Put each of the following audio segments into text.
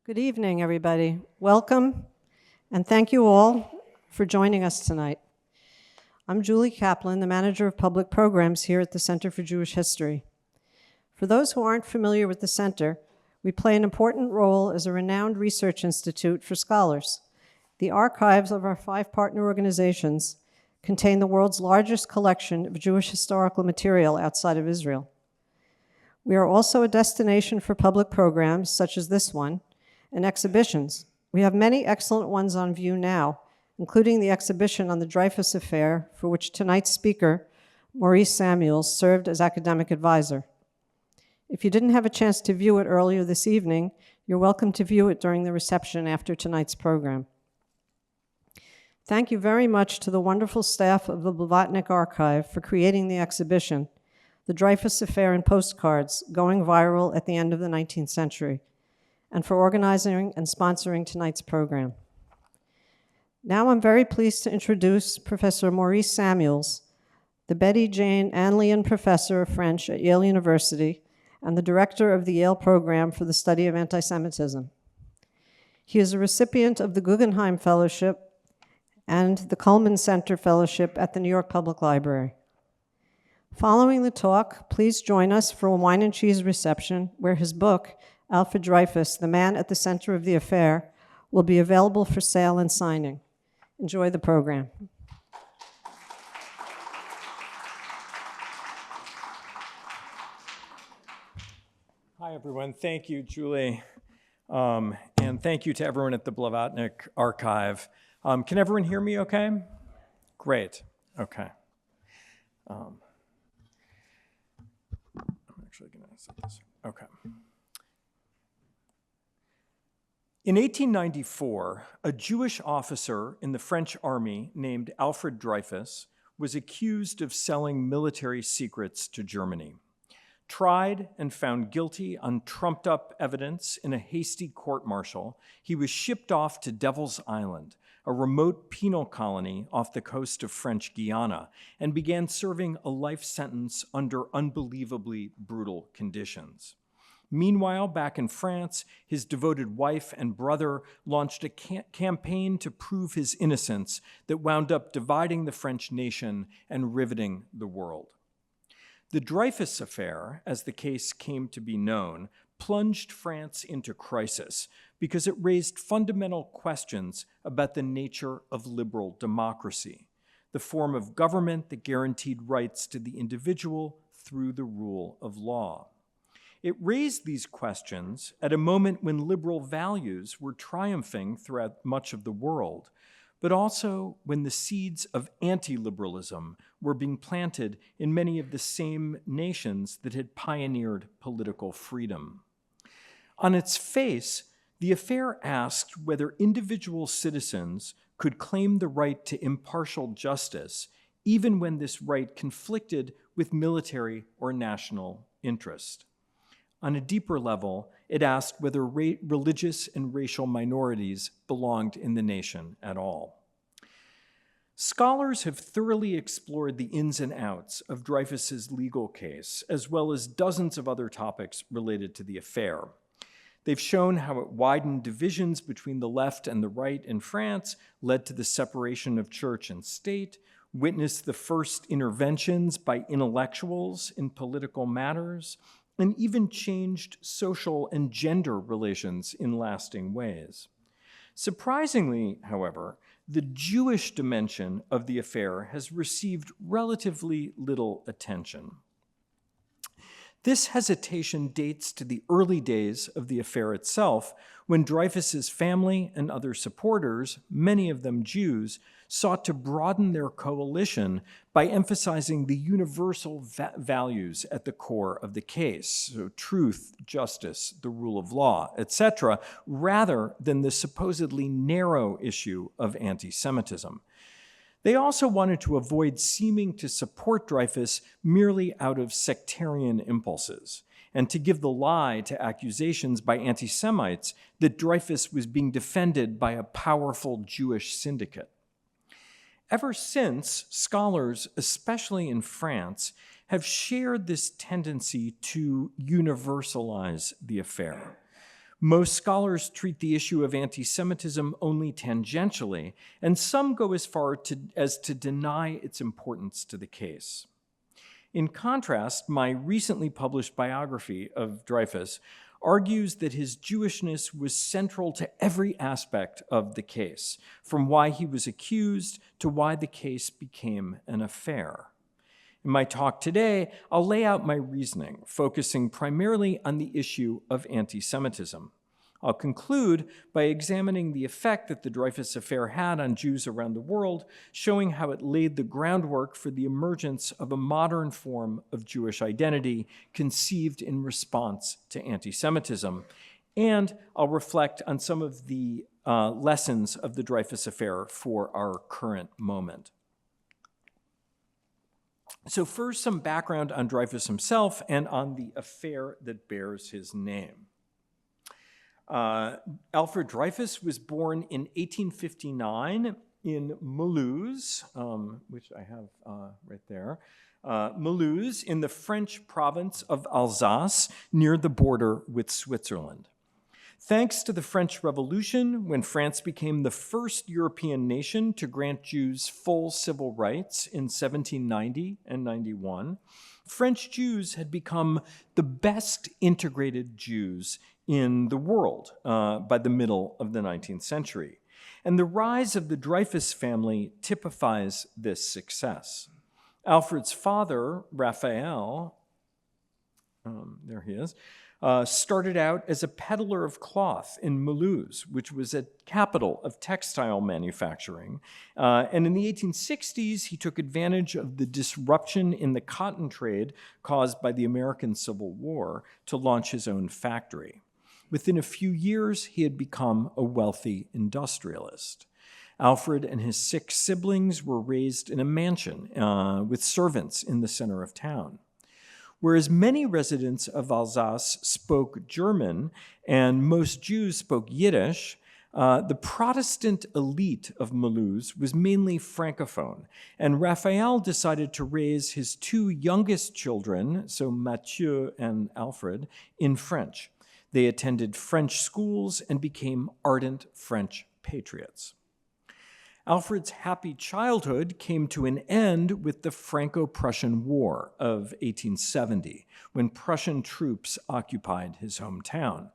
Good evening, everybody. Welcome, and thank you all for joining us tonight. I'm Julie Kaplan, the Manager of Public Programs here at the Center for Jewish History. For those who aren't familiar with the Center, we play an important role as a renowned research institute for scholars. The archives of our 5 partner organizations contain the world's largest collection of Jewish historical material outside of Israel. We are also a destination for public programs, such as this one, and exhibitions. We have many excellent ones on view now, including the exhibition on the Dreyfus affair, for which tonight's speaker, Maurice Samuels, served as academic advisor. If you didn't have a chance to view it earlier this evening, you're welcome to view it during the reception after tonight's program. Thank you very much to the wonderful staff of the Blavatnik Archive for creating the exhibition, The Dreyfus Affair and Postcards, going viral at the end of the 19th century, and for organizing and sponsoring tonight's program. Now I'm very pleased to introduce Professor Maurice Samuels, the Betty Jane Anlyan Professor of French at Yale University and the Director of the Yale Program for the Study of Antisemitism. He is a recipient of the Guggenheim Fellowship and the Cullman Center Fellowship at the New York Public Library. Following the talk, please join us for a wine and cheese reception where his book, Alfred Dreyfus, The Man at the Center of the Affair, will be available for sale and signing. Enjoy the program. Hi, everyone. Thank you, Julie. And thank you to everyone at the Blavatnik Archive. Can everyone hear me okay? Great. Okay. I'm actually going to set this. Okay. In 1894, a Jewish officer in the French army named Alfred Dreyfus was accused of selling military secrets to Germany. Tried and found guilty on trumped-up evidence in a hasty court-martial, he was shipped off to Devil's Island, a remote penal colony off the coast of French Guiana, and began serving a life sentence under unbelievably brutal conditions. Meanwhile, back in France, his devoted wife and brother launched a campaign to prove his innocence that wound up dividing the French nation and riveting the world. The Dreyfus affair, as the case came to be known, plunged France into crisis because it raised fundamental questions about the nature of liberal democracy, the form of government that guaranteed rights to the individual through the rule of law. It raised these questions at a moment when liberal values were triumphing throughout much of the world, but also when the seeds of anti-liberalism were being planted in many of the same nations that had pioneered political freedom. On its face, the affair asked whether individual citizens could claim the right to impartial justice, even when this right conflicted with military or national interest. On a deeper level, it asked whether religious and racial minorities belonged in the nation at all. Scholars have thoroughly explored the ins and outs of Dreyfus's legal case, as well as dozens of other topics related to the affair. They've shown how it widened divisions between the left and the right in France, led to the separation of church and state, witnessed the first interventions by intellectuals in political matters, and even changed social and gender relations in lasting ways. Surprisingly, however, the Jewish dimension of the affair has received relatively little attention. This hesitation dates to the early days of the affair itself, when Dreyfus's family and other supporters, many of them Jews, sought to broaden their coalition by emphasizing the universal values at the core of the case, so truth, justice, the rule of law, etc., rather than the supposedly narrow issue of anti-Semitism. They also wanted to avoid seeming to support Dreyfus merely out of sectarian impulses, and to give the lie to accusations by anti-Semites that Dreyfus was being defended by a powerful Jewish syndicate. Ever since, scholars, especially in France, have shared this tendency to universalize the affair. Most scholars treat the issue of anti-Semitism only tangentially, and some go as far as to deny its importance to the case. In contrast, my recently published biography of Dreyfus argues that his Jewishness was central to every aspect of the case, from why he was accused to why the case became an affair. In my talk today, I'll lay out my reasoning, focusing primarily on the issue of anti-Semitism. I'll conclude by examining the effect that the Dreyfus affair had on Jews around the world, showing how it laid the groundwork for the emergence of a modern form of Jewish identity conceived in response to anti-Semitism. And I'll reflect on some of the lessons of the Dreyfus affair for our current moment. So first, some background on Dreyfus himself and on the affair that bears his name. Alfred Dreyfus was born in 1859 in Mulhouse, which I have right there, Mulhouse in the French province of Alsace near the border with Switzerland. Thanks to the French Revolution, when France became the first European nation to grant Jews full civil rights in 1790 and 91, French Jews had become the best integrated Jews in the world by the middle of the 19th century. And the rise of the Dreyfus family typifies this success. Alfred's father, Raphael, there he is, started out as a peddler of cloth in Mulhouse, which was a capital of textile manufacturing. And in the 1860s, he took advantage of the disruption in the cotton trade caused by the American Civil War to launch his own factory. Within a few years, he had become a wealthy industrialist. Alfred and his 6 siblings were raised in a mansion with servants in the center of town. Whereas many residents of Alsace spoke German and most Jews spoke Yiddish, the Protestant elite of Mulhouse was mainly Francophone, and Raphael decided to raise his 2 youngest children, so Mathieu and Alfred, in French. They attended French schools and became ardent French patriots. Alfred's happy childhood came to an end with the Franco-Prussian War of 1870, when Prussian troops occupied his hometown.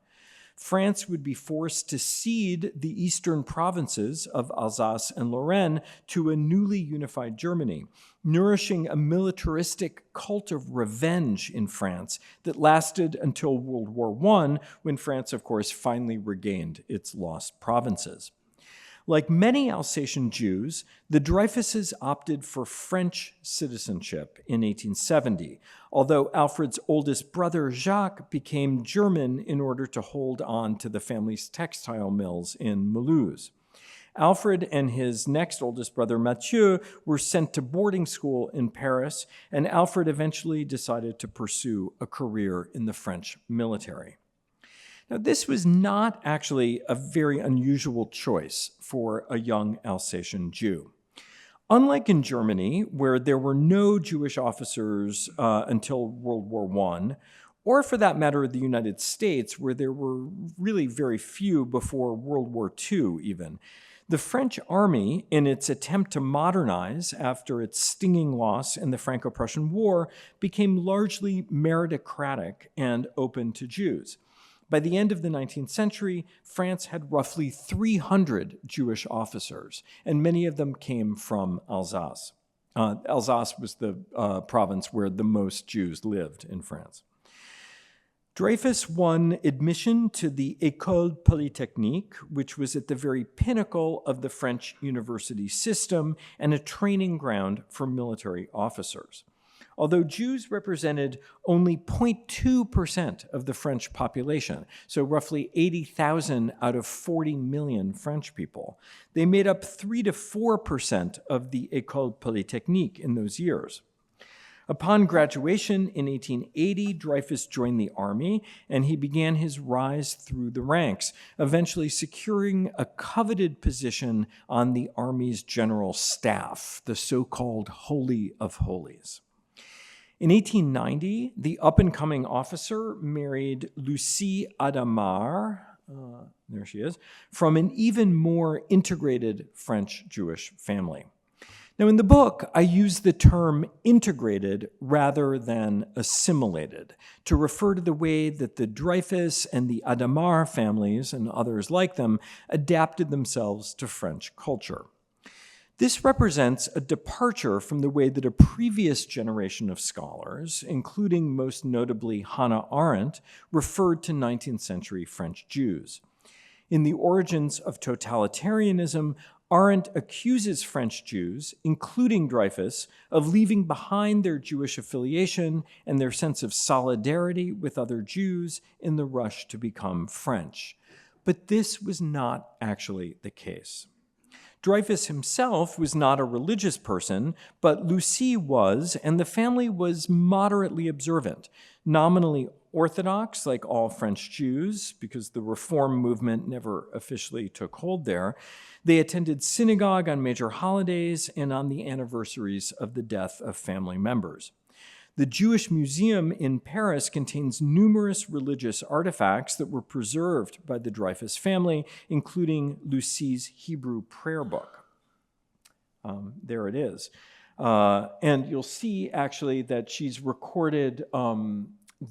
France would be forced to cede the eastern provinces of Alsace and Lorraine to a newly unified Germany, nourishing a militaristic cult of revenge in France that lasted until World War I, when France, of course, finally regained its lost provinces. Like many Alsatian Jews, the Dreyfuses opted for French citizenship in 1870, although Alfred's oldest brother, Jacques, became German in order to hold on to the family's textile mills in Mulhouse. Alfred and his next oldest brother, Mathieu, were sent to boarding school in Paris, and Alfred eventually decided to pursue a career in the French military. Now, this was not actually a very unusual choice for a young Alsatian Jew. Unlike in Germany, where there were no Jewish officers until World War I, or for that matter, the United States, where there were really very few before World War II even, the French army, in its attempt to modernize after its stinging loss in the Franco-Prussian War, became largely meritocratic and open to Jews. By the end of the 19th century, France had roughly 300 Jewish officers, and many of them came from Alsace. Alsace was the province where the most Jews lived in France. Dreyfus won admission to the École Polytechnique, which was at the very pinnacle of the French university system and a training ground for military officers. Although Jews represented only 0.2% of the French population, so roughly 80,000 out of 40 million French people, they made up 3 to 4% of the École Polytechnique in those years. Upon graduation in 1880, Dreyfus joined the army, and he began his rise through the ranks, eventually securing a coveted position on the army's general staff, the so-called Holy of Holies. In 1890, the up-and-coming officer married Lucie Adamar, there she is, from an even more integrated French Jewish family. Now, in the book, I use the term integrated rather than assimilated to refer to the way that the Dreyfus and the Adamar families and others like them adapted themselves to French culture. This represents a departure from the way that a previous generation of scholars, including most notably Hannah Arendt, referred to 19th century French Jews. In The Origins of Totalitarianism, Arendt accuses French Jews, including Dreyfus, of leaving behind their Jewish affiliation and their sense of solidarity with other Jews in the rush to become French. But this was not actually the case. Dreyfus himself was not a religious person, but Lucie was, and the family was moderately observant, nominally Orthodox, like all French Jews, because the Reform movement never officially took hold there. They attended synagogue on major holidays and on the anniversaries of the death of family members. The Jewish Museum in Paris contains numerous religious artifacts that were preserved by the Dreyfus family, including Lucie's Hebrew prayer book. There it is. And you'll see, actually, that she's recorded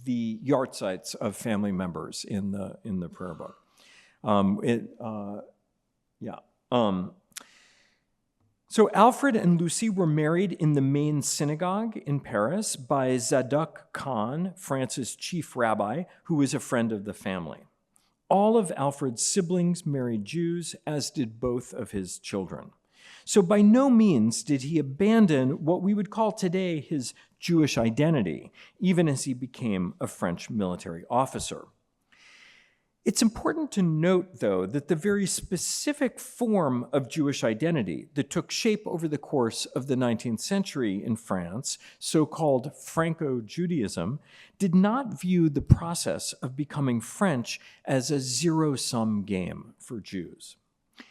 the yahrzeits of family members in the prayer book. So Alfred and Lucie were married in the main synagogue in Paris by Zadok Khan, France's chief rabbi, who was a friend of the family. All of Alfred's siblings married Jews, as did both of his children. So by no means did he abandon what we would call today his Jewish identity, even as he became a French military officer. It's important to note, though, that the very specific form of Jewish identity that took shape over the course of the 19th century in France, so-called Franco-Judaism, did not view the process of becoming French as a zero-sum game for Jews.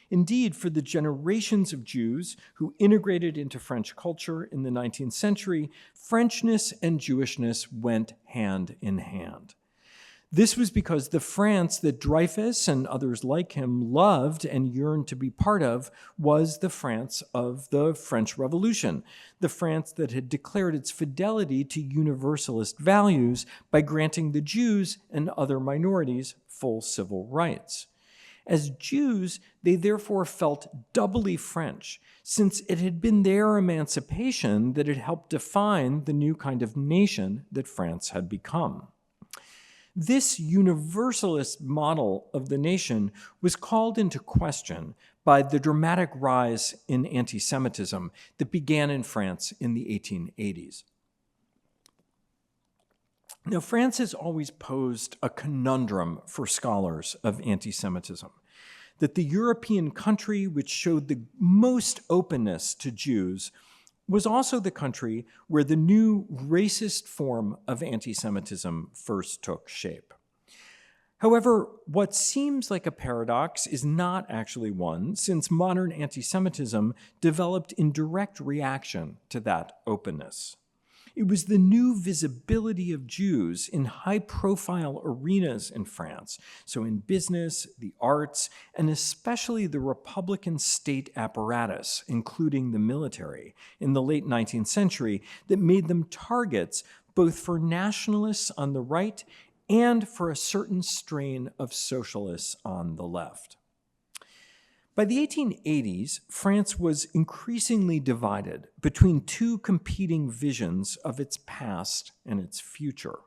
Indeed, for the generations of Jews who integrated into French culture in the 19th century, Frenchness and Jewishness went hand in hand. This was because the France that Dreyfus and others like him loved and yearned to be part of was the France of the French Revolution, the France that had declared its fidelity to universalist values by granting the Jews and other minorities full civil rights. As Jews, they therefore felt doubly French, since it had been their emancipation that had helped define the new kind of nation that France had become. This universalist model of the nation was called into question by the dramatic rise in anti-Semitism that began in France in the 1880s. Now, France has always posed a conundrum for scholars of anti-Semitism, that the European country which showed the most openness to Jews was also the country where the new racist form of anti-Semitism first took shape. However, what seems like a paradox is not actually one, since modern anti-Semitism developed in direct reaction to that openness. It was the new visibility of Jews in high-profile arenas in France, so in business, the arts, and especially the Republican state apparatus, including the military, in the late 19th century, that made them targets both for nationalists on the right and for a certain strain of socialists on the left. By the 1880s, France was increasingly divided between two competing visions of its past and its future.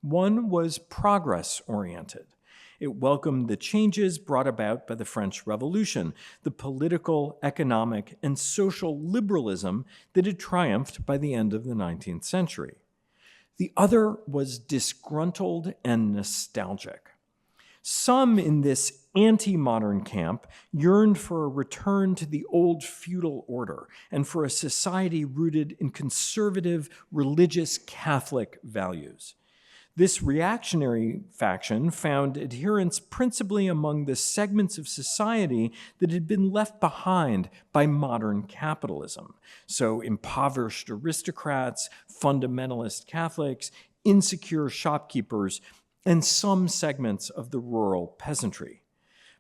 One was progress-oriented. It welcomed the changes brought about by the French Revolution, the political, economic, and social liberalism that had triumphed by the end of the 19th century. The other was disgruntled and nostalgic. Some in this anti-modern camp yearned for a return to the old feudal order and for a society rooted in conservative, religious Catholic values. This reactionary faction found adherents principally among the segments of society that had been left behind by modern capitalism, so impoverished aristocrats, fundamentalist Catholics, insecure shopkeepers, and some segments of the rural peasantry.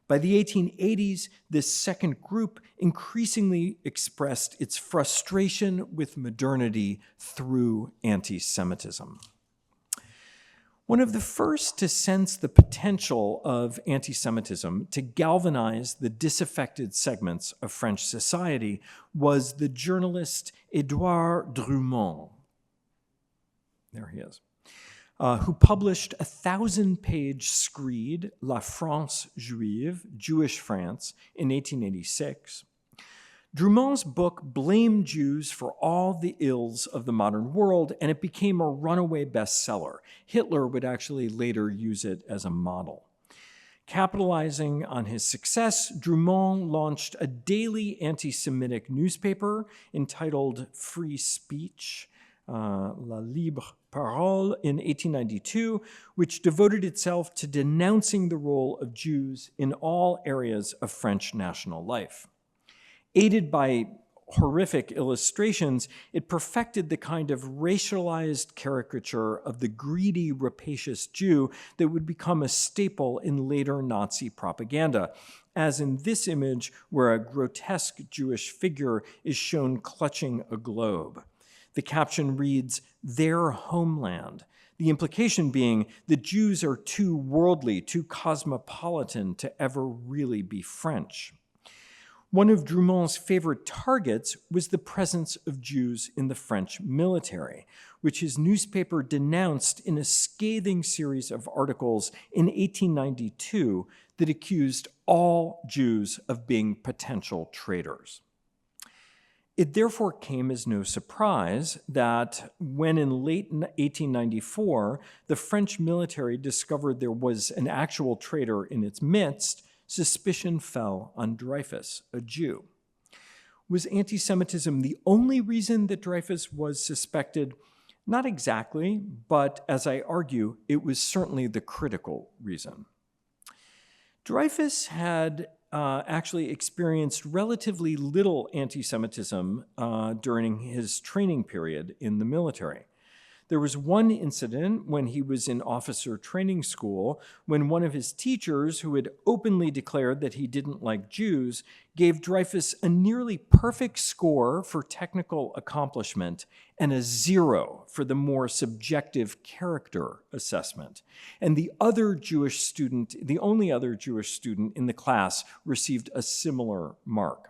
By the 1880s, this second group increasingly expressed its frustration with modernity through anti-Semitism. One of the first to sense the potential of anti-Semitism to galvanize the disaffected segments of French society was the journalist Édouard Drumont. There he is. Who published a 1,000-page screed, La France Juive, Jewish France, in 1886. Drumont's book blamed Jews for all the ills of the modern world, and it became a runaway bestseller. Hitler would actually later use it as a model. Capitalizing on his success, Drumont launched a daily anti-Semitic newspaper entitled Free Speech, La Libre Parole, in 1892, which devoted itself to denouncing the role of Jews in all areas of French national life. Aided by horrific illustrations, it perfected the kind of racialized caricature of the greedy, rapacious Jew that would become a staple in later Nazi propaganda, as in this image where a grotesque Jewish figure is shown clutching a globe. The caption reads, "Their homeland," the implication being that Jews are too worldly, too cosmopolitan to ever really be French. One of Drumont's favorite targets was the presence of Jews in the French military, which his newspaper denounced in a scathing series of articles in 1892 that accused all Jews of being potential traitors. It therefore came as no surprise that when in late 1894, the French military discovered there was an actual traitor in its midst, suspicion fell on Dreyfus, a Jew. Was anti-Semitism the only reason that Dreyfus was suspected? Not exactly, but as I argue, it was certainly the critical reason. Dreyfus had actually experienced relatively little anti-Semitism during his training period in the military. There was one incident when he was in officer training school when one of his teachers, who had openly declared that he didn't like Jews, gave Dreyfus a nearly perfect score for technical accomplishment and a 0 for the more subjective character assessment. And the other Jewish student, the only other Jewish student in the class, received a similar mark.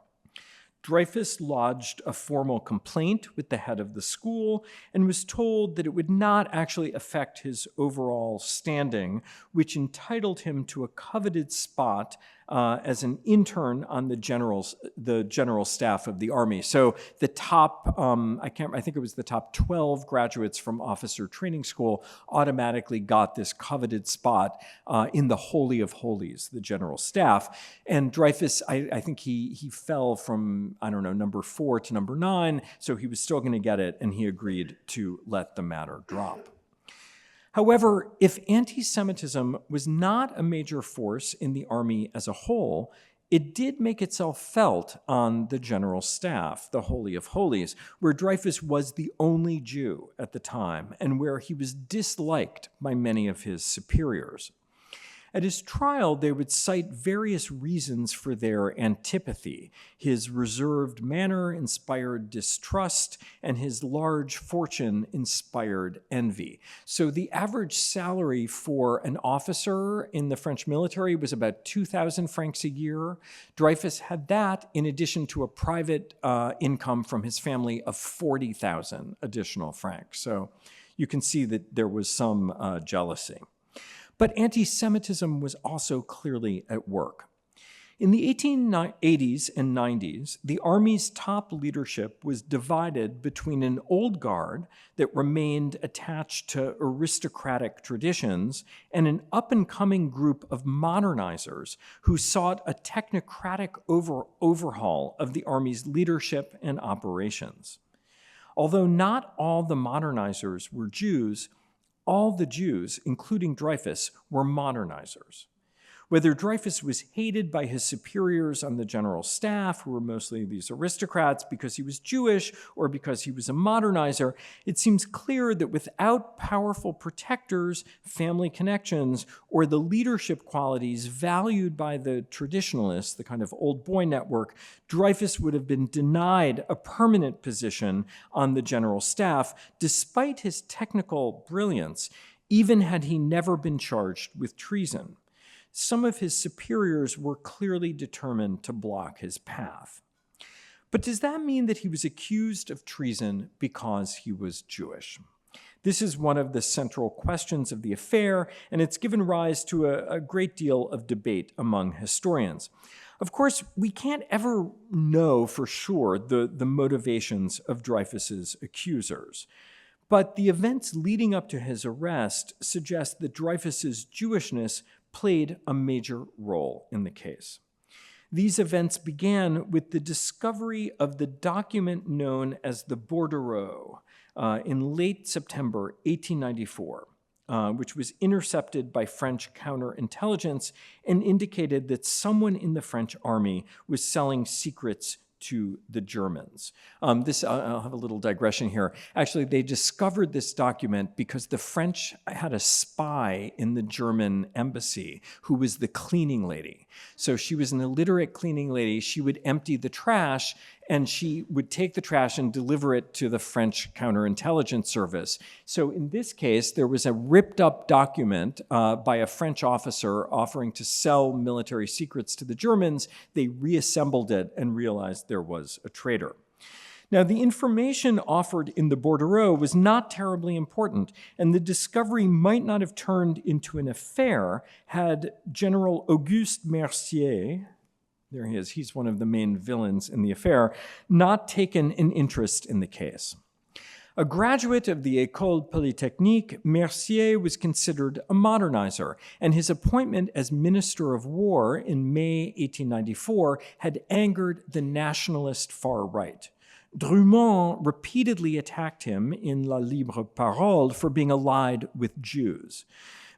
Dreyfus lodged a formal complaint with the head of the school and was told that it would not actually affect his overall standing, which entitled him to a coveted spot as an intern on the general staff of the Army. So the top, I think it was the top 12 graduates from officer training school automatically got this coveted spot in the Holy of Holies, the general staff. And Dreyfus, I think he fell from, number 4 to number 9, so he was still going to get it, and he agreed to let the matter drop. However, if anti-Semitism was not a major force in the Army as a whole, it did make itself felt on the general staff, the Holy of Holies, where Dreyfus was the only Jew at the time and where he was disliked by many of his superiors. At his trial, they would cite various reasons for their antipathy. His reserved manner inspired distrust, and his large fortune inspired envy. So the average salary for an officer in the French military was about 2,000 francs a year. Dreyfus had that in addition to a private income from his family of 40,000 additional francs. So you can see that there was some jealousy. But anti-Semitism was also clearly at work. In the 1880s and 90s, the Army's top leadership was divided between an old guard that remained attached to aristocratic traditions and an up-and-coming group of modernizers who sought a technocratic overhaul of the Army's leadership and operations. Although not all the modernizers were Jews, all the Jews, including Dreyfus, were modernizers. Whether Dreyfus was hated by his superiors on the general staff, who were mostly these aristocrats, because he was Jewish or because he was a modernizer, it seems clear that without powerful protectors, family connections, or the leadership qualities valued by the traditionalists, the kind of old boy network, Dreyfus would have been denied a permanent position on the general staff, despite his technical brilliance, even had he never been charged with treason. Some of his superiors were clearly determined to block his path. But does that mean that he was accused of treason because he was Jewish? This is one of the central questions of the affair, and it's given rise to a great deal of debate among historians. Of course, we can't ever know for sure the motivations of Dreyfus's accusers. But the events leading up to his arrest suggest that Dreyfus's Jewishness played a major role in the case. These events began with the discovery of the document known as the bordereau in late September 1894, which was intercepted by French counterintelligence and indicated that someone in the French army was selling secrets to the Germans. I'll have a little digression here. Actually, they discovered this document because the French had a spy in the German embassy who was the cleaning lady. So she was an illiterate cleaning lady. She would empty the trash, and she would take the trash and deliver it to the French counterintelligence service. So in this case, there was a ripped up document by a French officer offering to sell military secrets to the Germans. They reassembled it and realized there was a traitor. Now, the information offered in the bordereau was not terribly important, and the discovery might not have turned into an affair had General Auguste Mercier, there he is, he's one of the main villains in the affair, not taken an interest in the case. A graduate of the École Polytechnique, Mercier was considered a modernizer, and his appointment as Minister of War in May 1894 had angered the nationalist far right. Drummond repeatedly attacked him in La Libre Parole for being allied with Jews.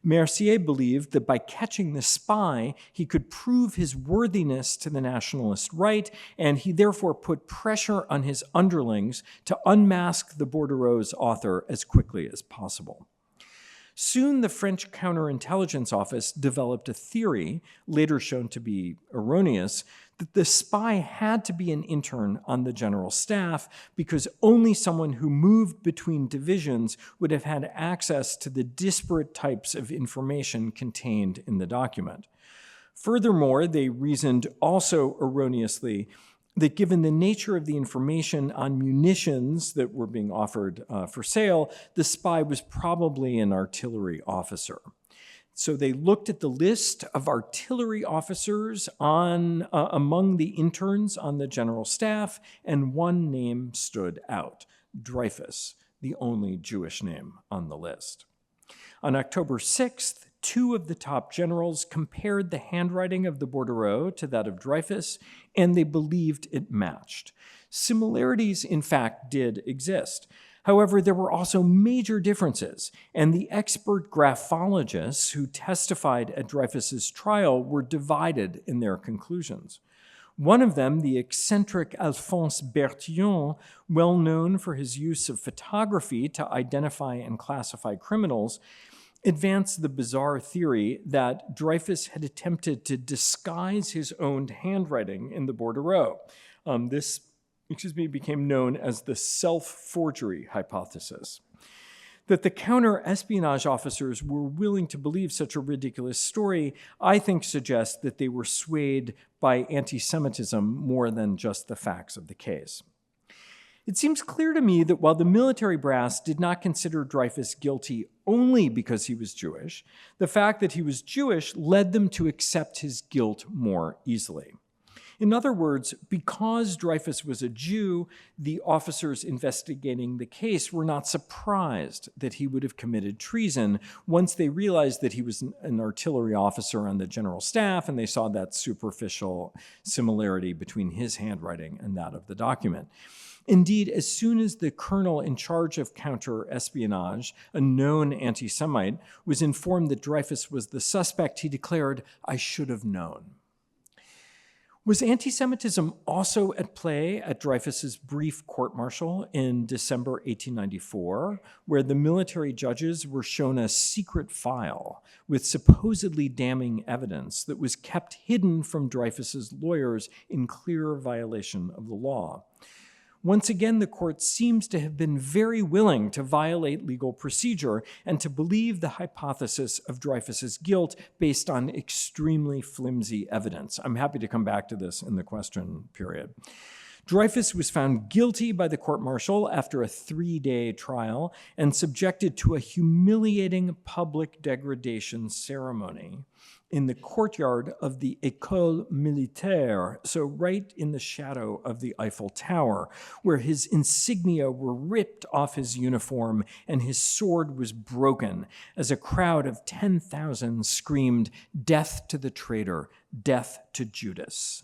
Mercier believed that by catching the spy, he could prove his worthiness to the nationalist right, and he therefore put pressure on his underlings to unmask the bordereau's author as quickly as possible. Soon, the French counterintelligence office developed a theory, later shown to be erroneous, that the spy had to be an intern on the general staff because only someone who moved between divisions would have had access to the disparate types of information contained in the document. Furthermore, they reasoned also erroneously that given the nature of the information on munitions that were being offered for sale, the spy was probably an artillery officer. So they looked at the list of artillery officers among the interns on the general staff, and one name stood out, Dreyfus, the only Jewish name on the list. On October 6th, two of the top generals compared the handwriting of the bordereau to that of Dreyfus, and they believed it matched. Similarities, in fact, did exist. However, there were also major differences, and the expert graphologists who testified at Dreyfus's trial were divided in their conclusions. One of them, the eccentric Alphonse Bertillon, well known for his use of photography to identify and classify criminals, advanced the bizarre theory that Dreyfus had attempted to disguise his own handwriting in the bordereau. This became known as the self-forgery hypothesis. That the counter-espionage officers were willing to believe such a ridiculous story, I think suggests that they were swayed by anti-Semitism more than just the facts of the case. It seems clear to me that while the military brass did not consider Dreyfus guilty only because he was Jewish, the fact that he was Jewish led them to accept his guilt more easily. In other words, because Dreyfus was a Jew, the officers investigating the case were not surprised that he would have committed treason once they realized that he was an artillery officer on the general staff and they saw that superficial similarity between his handwriting and that of the document. Indeed, as soon as the colonel in charge of counter-espionage, a known anti-Semite, was informed that Dreyfus was the suspect, he declared, "I should have known." Was anti-Semitism also at play at Dreyfus's brief court-martial in December 1894, where the military judges were shown a secret file with supposedly damning evidence that was kept hidden from Dreyfus's lawyers in clear violation of the law? Once again, the court seems to have been very willing to violate legal procedure and to believe the hypothesis of Dreyfus's guilt based on extremely flimsy evidence. I'm happy to come back to this in the question period. Dreyfus was found guilty by the court-martial after a 3-day trial and subjected to a humiliating public degradation ceremony in the courtyard of the École Militaire, so right in the shadow of the Eiffel Tower, where his insignia were ripped off his uniform and his sword was broken as a crowd of 10,000 screamed, "Death to the traitor, death to Judas."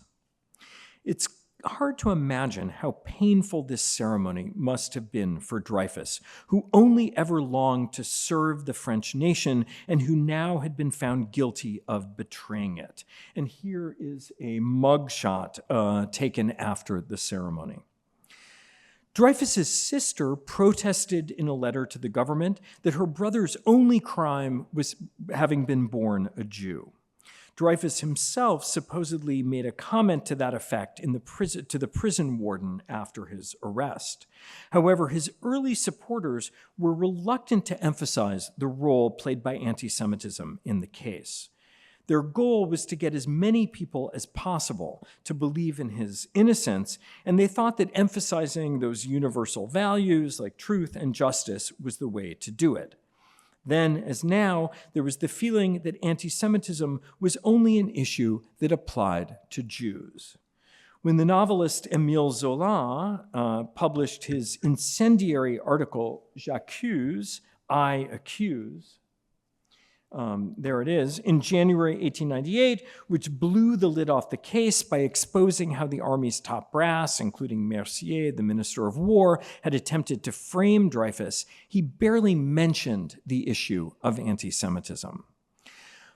It's hard to imagine how painful this ceremony must have been for Dreyfus, who only ever longed to serve the French nation and who now had been found guilty of betraying it. And here is a mugshot taken after the ceremony. Dreyfus's sister protested in a letter to the government that her brother's only crime was having been born a Jew. Dreyfus himself supposedly made a comment to that effect to the prison warden after his arrest. However, his early supporters were reluctant to emphasize the role played by anti-Semitism in the case. Their goal was to get as many people as possible to believe in his innocence, and they thought that emphasizing those universal values like truth and justice was the way to do it. Then, as now, there was the feeling that anti-Semitism was only an issue that applied to Jews. When the novelist Émile Zola published his incendiary article, J'accuse, I accuse, there it is, in January 1898, which blew the lid off the case by exposing how the army's top brass, including Mercier, the Minister of War, had attempted to frame Dreyfus, he barely mentioned the issue of anti-Semitism.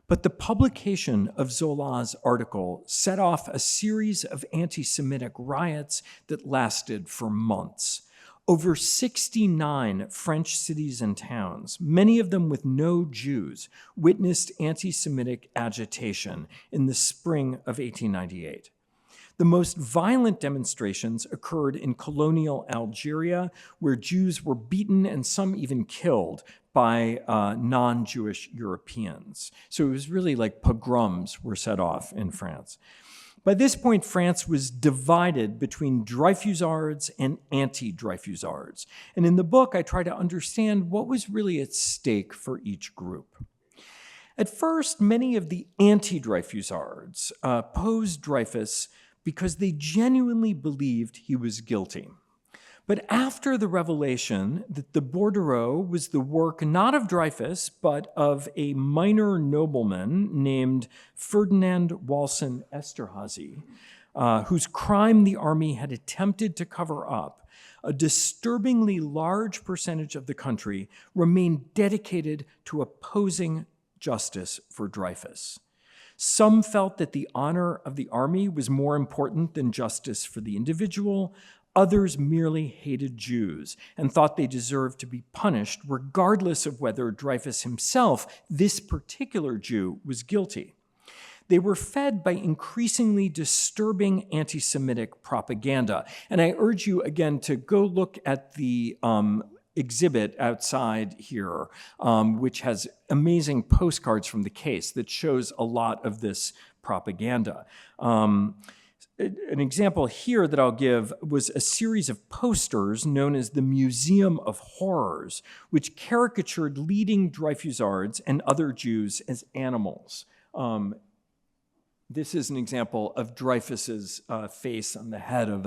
But the publication of Zola's article set off a series of anti-Semitic riots that lasted for months. Over 69 French cities and towns, many of them with no Jews, witnessed anti-Semitic agitation in the spring of 1898. The most violent demonstrations occurred in colonial Algeria, where Jews were beaten and some even killed by non-Jewish Europeans. So it was really like pogroms were set off in France. By this point, France was divided between Dreyfusards and anti-Dreyfusards. And in the book, I try to understand what was really at stake for each group. At first, many of the anti-Dreyfusards opposed Dreyfus because they genuinely believed he was guilty. But after the revelation that the bordereau was the work not of Dreyfus, but of a minor nobleman named Ferdinand Walsin Esterhazy, whose crime the army had attempted to cover up, a disturbingly large percentage of the country remained dedicated to opposing justice for Dreyfus. Some felt that the honor of the army was more important than justice for the individual. Others merely hated Jews and thought they deserved to be punished regardless of whether Dreyfus himself, this particular Jew, was guilty. They were fed by increasingly disturbing anti-Semitic propaganda. And I urge you again to go look at the exhibit outside here, which has amazing postcards from the case that shows a lot of this propaganda. An example here that I'll give was a series of posters known as the Museum of Horrors, which caricatured leading Dreyfusards and other Jews as animals. This is an example of Dreyfus's face on the head of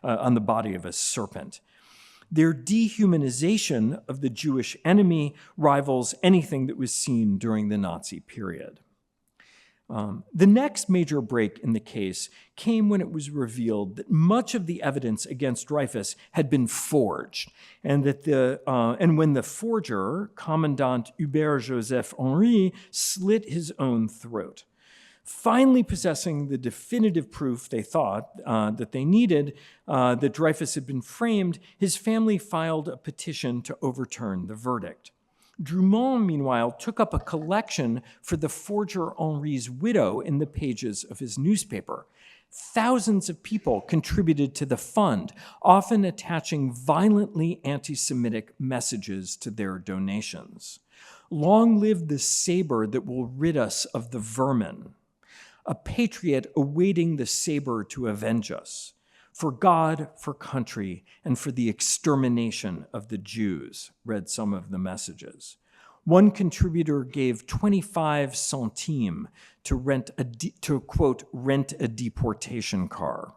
on the body of a serpent. Their dehumanization of the Jewish enemy rivals anything that was seen during the Nazi period. The next major break in the case came when it was revealed that much of the evidence against Dreyfus had been forged, and when the forger, Commandant Hubert Joseph Henri, slit his own throat. Finally possessing the definitive proof they thought that they needed, that Dreyfus had been framed, his family filed a petition to overturn the verdict. Drumont, meanwhile, took up a collection for the forger Henri's widow in the pages of his newspaper. Thousands of people contributed to the fund, often attaching violently anti-Semitic messages to their donations. Long live the saber that will rid us of the vermin. A patriot awaiting the saber to avenge us. For God, for country, and for the extermination of the Jews, read some of the messages. One contributor gave 25 centimes to quote, rent a deportation car.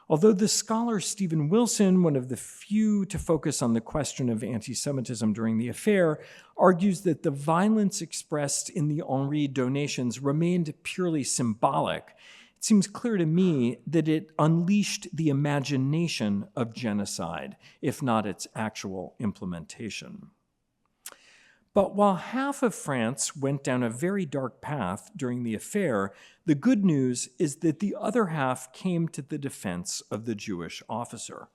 Although the scholar Stephen Wilson, one of the few to focus on the question of anti-Semitism during the affair, argues that the violence expressed in the Henri donations remained purely symbolic, it seems clear to me that it unleashed the imagination of genocide, if not its actual implementation. But while half of France went down a very dark path during the affair, the good news is that the other half came to the defense of the Jewish officer.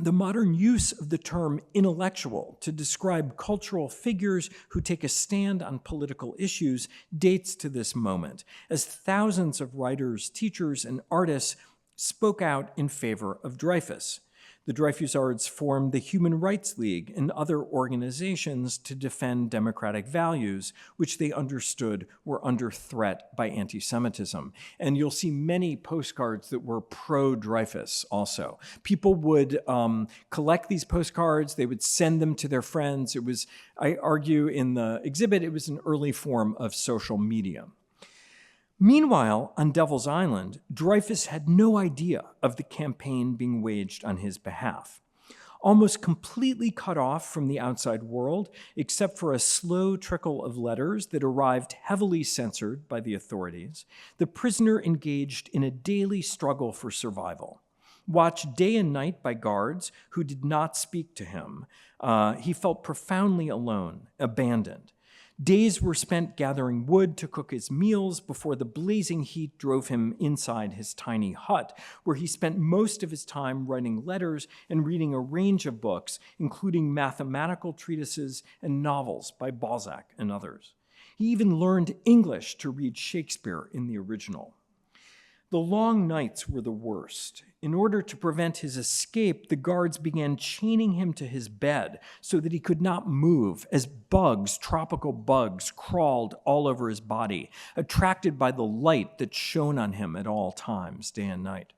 The modern use of the term intellectual to describe cultural figures who take a stand on political issues dates to this moment, as thousands of writers, teachers, and artists spoke out in favor of Dreyfus. The Dreyfusards formed the Human Rights League and other organizations to defend democratic values, which they understood were under threat by anti-Semitism. And you'll see many postcards that were pro-Dreyfus also. People would collect these postcards, they would send them to their friends. It was, I argue in the exhibit, it was an early form of social media. Meanwhile, on Devil's Island, Dreyfus had no idea of the campaign being waged on his behalf. Almost completely cut off from the outside world, except for a slow trickle of letters that arrived heavily censored by the authorities, the prisoner engaged in a daily struggle for survival. Watched day and night by guards who did not speak to him, he felt profoundly alone, abandoned. Days were spent gathering wood to cook his meals before the blazing heat drove him inside his tiny hut, where he spent most of his time writing letters and reading a range of books, including mathematical treatises and novels by Balzac and others. He even learned English to read Shakespeare in the original. The long nights were the worst. In order to prevent his escape, the guards began chaining him to his bed so that he could not move as bugs, tropical bugs, crawled all over his body, attracted by the light that shone on him at all times, day and night.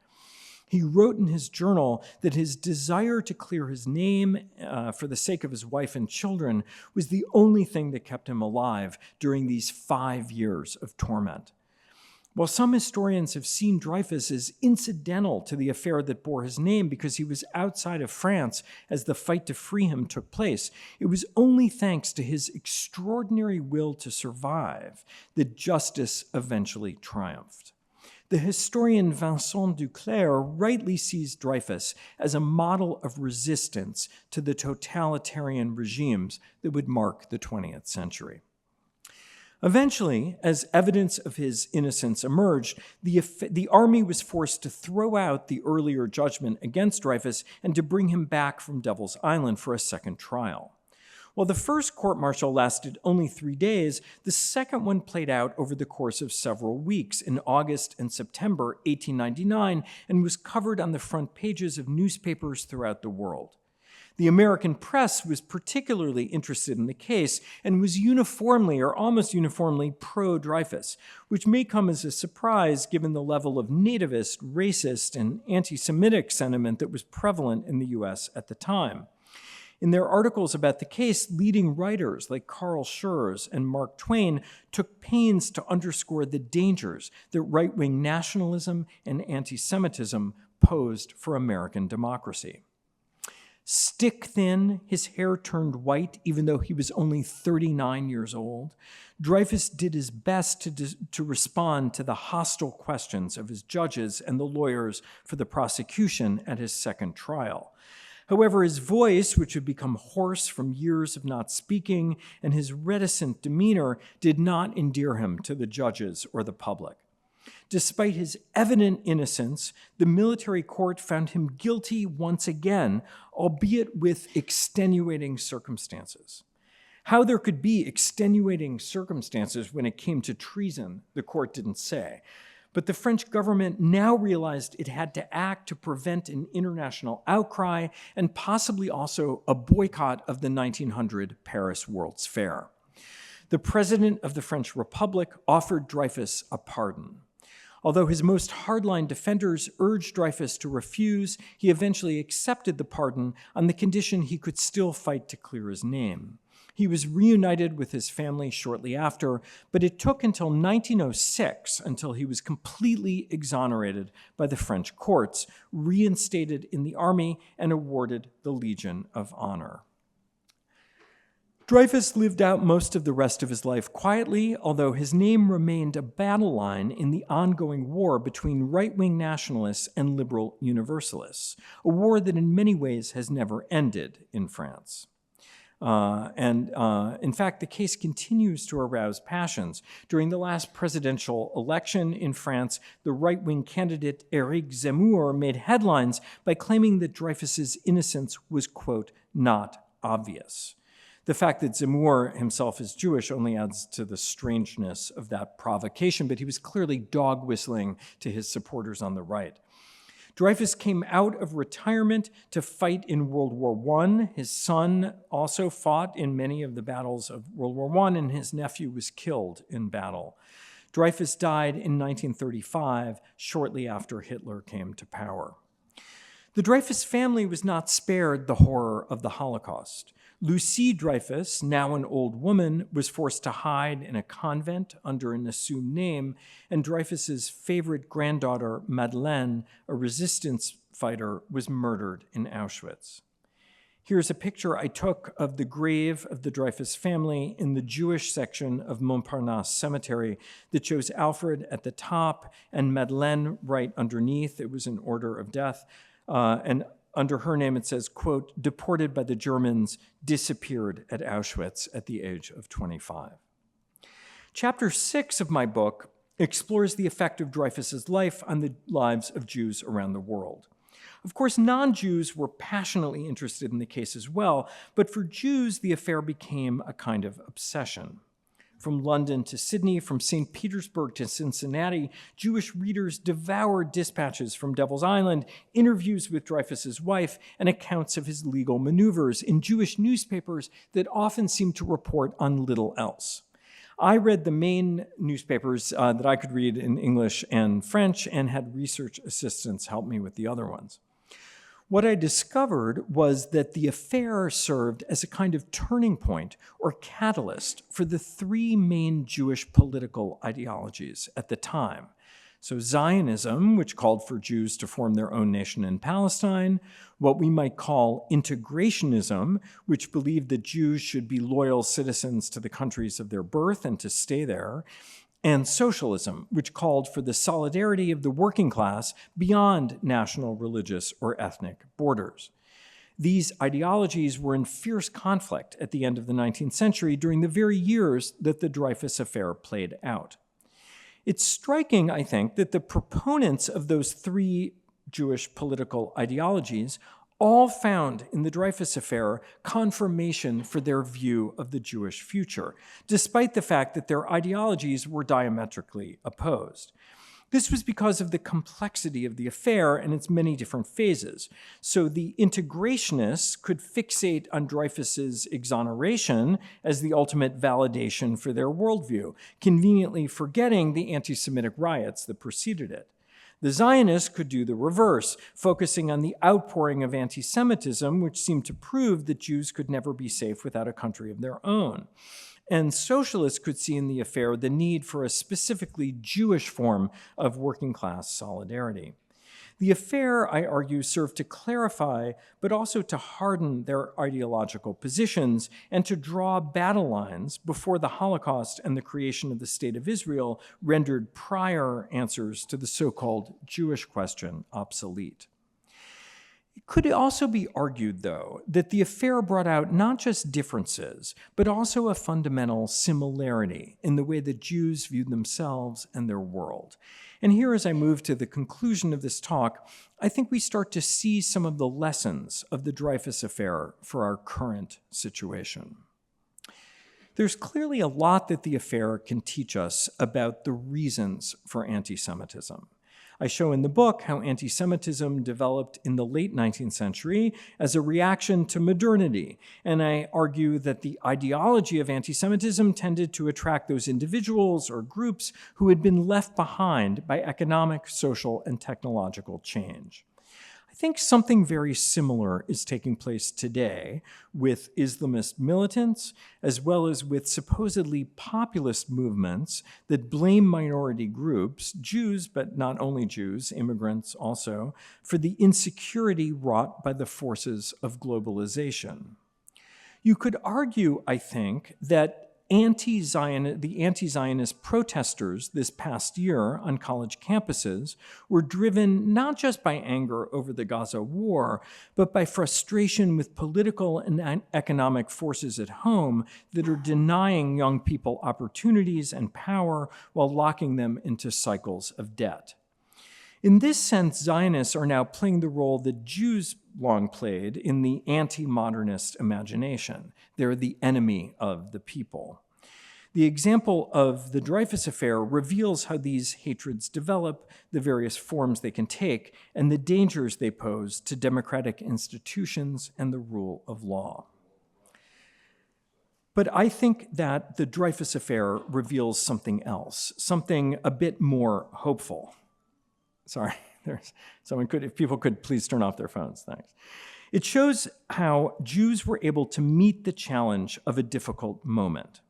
He wrote in his journal that his desire to clear his name for the sake of his wife and children was the only thing that kept him alive during these 5 years of torment. While some historians have seen Dreyfus as incidental to the affair that bore his name because he was outside of France as the fight to free him took place, it was only thanks to his extraordinary will to survive that justice eventually triumphed. The historian Vincent Duclair rightly sees Dreyfus as a model of resistance to the totalitarian regimes that would mark the 20th century. Eventually, as evidence of his innocence emerged, the army was forced to throw out the earlier judgment against Dreyfus and to bring him back from Devil's Island for a second trial. While the first court-martial lasted only 3 days, the second one played out over the course of several weeks in August and September 1899 and was covered on the front pages of newspapers throughout the world. The American press was particularly interested in the case and was uniformly or almost uniformly pro-Dreyfus, which may come as a surprise given the level of nativist, racist, and anti-Semitic sentiment that was prevalent in the US at the time. In their articles about the case, leading writers like Carl Schurz and Mark Twain took pains to underscore the dangers that right-wing nationalism and anti-Semitism posed for American democracy. Stick thin, his hair turned white even though he was only 39 years old, Dreyfus did his best to respond to the hostile questions of his judges and the lawyers for the prosecution at his second trial. However, his voice, which had become hoarse from years of not speaking, and his reticent demeanor did not endear him to the judges or the public. Despite his evident innocence, the military court found him guilty once again, albeit with extenuating circumstances. How there could be extenuating circumstances when it came to treason, the court didn't say. But the French government now realized it had to act to prevent an international outcry and possibly also a boycott of the 1900 Paris World's Fair. The president of the French Republic offered Dreyfus a pardon. Although his most hardline defenders urged Dreyfus to refuse, he eventually accepted the pardon on the condition he could still fight to clear his name. He was reunited with his family shortly after, but it took until 1906 until he was completely exonerated by the French courts, reinstated in the army, and awarded the Legion of Honor. Dreyfus lived out most of the rest of his life quietly, although his name remained a battle line in the ongoing war between right-wing nationalists and liberal universalists, a war that in many ways has never ended in France. In fact, the case continues to arouse passions. During the last presidential election in France, the right-wing candidate Éric Zemmour made headlines by claiming that Dreyfus's innocence was, quote, not obvious. The fact that Zemmour himself is Jewish only adds to the strangeness of that provocation, but he was clearly dog-whistling to his supporters on the right. Dreyfus came out of retirement to fight in World War I. His son also fought in many of the battles of World War I, and his nephew was killed in battle. Dreyfus died in 1935, shortly after Hitler came to power. The Dreyfus family was not spared the horror of the Holocaust. Lucie Dreyfus, now an old woman, was forced to hide in a convent under an assumed name, and Dreyfus's favorite granddaughter, Madeleine, a resistance fighter, was murdered in Auschwitz. Here's a picture I took of the grave of the Dreyfus family in the Jewish section of Montparnasse Cemetery that shows Alfred at the top and Madeleine right underneath. It was in order of death. And under her name, it says, quote, deported by the Germans, disappeared at Auschwitz at the age of 25. Chapter 6 of my book explores the effect of Dreyfus's life on the lives of Jews around the world. Of course, non-Jews were passionately interested in the case as well, but for Jews, the affair became a kind of obsession. From London to Sydney, from St. Petersburg to Cincinnati, Jewish readers devoured dispatches from Devil's Island, interviews with Dreyfus's wife, and accounts of his legal maneuvers in Jewish newspapers that often seemed to report on little else. I read the main newspapers that I could read in English and French and had research assistants help me with the other ones. What I discovered was that the affair served as a kind of turning point or catalyst for the three main Jewish political ideologies at the time. So Zionism, which called for Jews to form their own nation in Palestine, what we might call integrationism, which believed that Jews should be loyal citizens to the countries of their birth and to stay there, and socialism, which called for the solidarity of the working class beyond national, religious, or ethnic borders. These ideologies were in fierce conflict at the end of the 19th century during the very years that the Dreyfus affair played out. It's striking, I think, that the proponents of those three Jewish political ideologies all found in the Dreyfus affair confirmation for their view of the Jewish future, despite the fact that their ideologies were diametrically opposed. This was because of the complexity of the affair and its many different phases. So the integrationists could fixate on Dreyfus's exoneration as the ultimate validation for their worldview, conveniently forgetting the anti-Semitic riots that preceded it. The Zionists could do the reverse, focusing on the outpouring of anti-Semitism, which seemed to prove that Jews could never be safe without a country of their own. And socialists could see in the affair the need for a specifically Jewish form of working-class solidarity. The affair, I argue, served to clarify, but also to harden their ideological positions and to draw battle lines before the Holocaust and the creation of the State of Israel rendered prior answers to the so-called Jewish question obsolete. It could also be argued, though, that the affair brought out not just differences, but also a fundamental similarity in the way that Jews viewed themselves and their world. And here, as I move to the conclusion of this talk, I think we start to see some of the lessons of the Dreyfus affair for our current situation. There's clearly a lot that the affair can teach us about the reasons for anti-Semitism. I show in the book how anti-Semitism developed in the late 19th century as a reaction to modernity, and I argue that the ideology of anti-Semitism tended to attract those individuals or groups who had been left behind by economic, social, and technological change. I think something very similar is taking place today with Islamist militants, as well as with supposedly populist movements that blame minority groups, Jews, but not only Jews, immigrants also, for the insecurity wrought by the forces of globalization. You could argue, I think, that the anti-Zionist protesters this past year on college campuses were driven not just by anger over the Gaza war, but by frustration with political and economic forces at home that are denying young people opportunities and power while locking them into cycles of debt. In this sense, Zionists are now playing the role that Jews long played in the anti-modernist imagination. They're the enemy of the people. The example of the Dreyfus affair reveals how these hatreds develop, the various forms they can take, and the dangers they pose to democratic institutions and the rule of law. But I think that the Dreyfus affair reveals something else, something a bit more hopeful. Sorry, if people could please turn off their phones, thanks. It shows how Jews were able to meet the challenge of a difficult moment.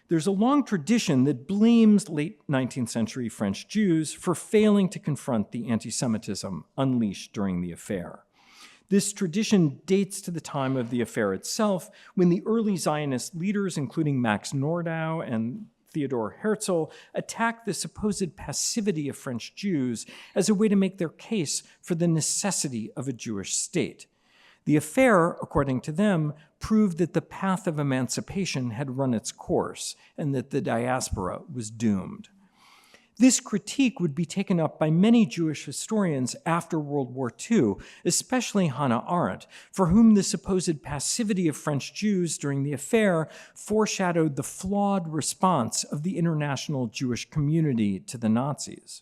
There's a long tradition that blames late 19th century French Jews for failing to confront the anti-Semitism unleashed during the affair. This tradition dates to the time of the affair itself, when the early Zionist leaders, including Max Nordau and Theodor Herzl, attacked the supposed passivity of French Jews as a way to make their case for the necessity of a Jewish state. The affair, according to them, proved that the path of emancipation had run its course and that the diaspora was doomed. This critique would be taken up by many Jewish historians after World War II, especially Hannah Arendt, for whom the supposed passivity of French Jews during the affair foreshadowed the flawed response of the international Jewish community to the Nazis.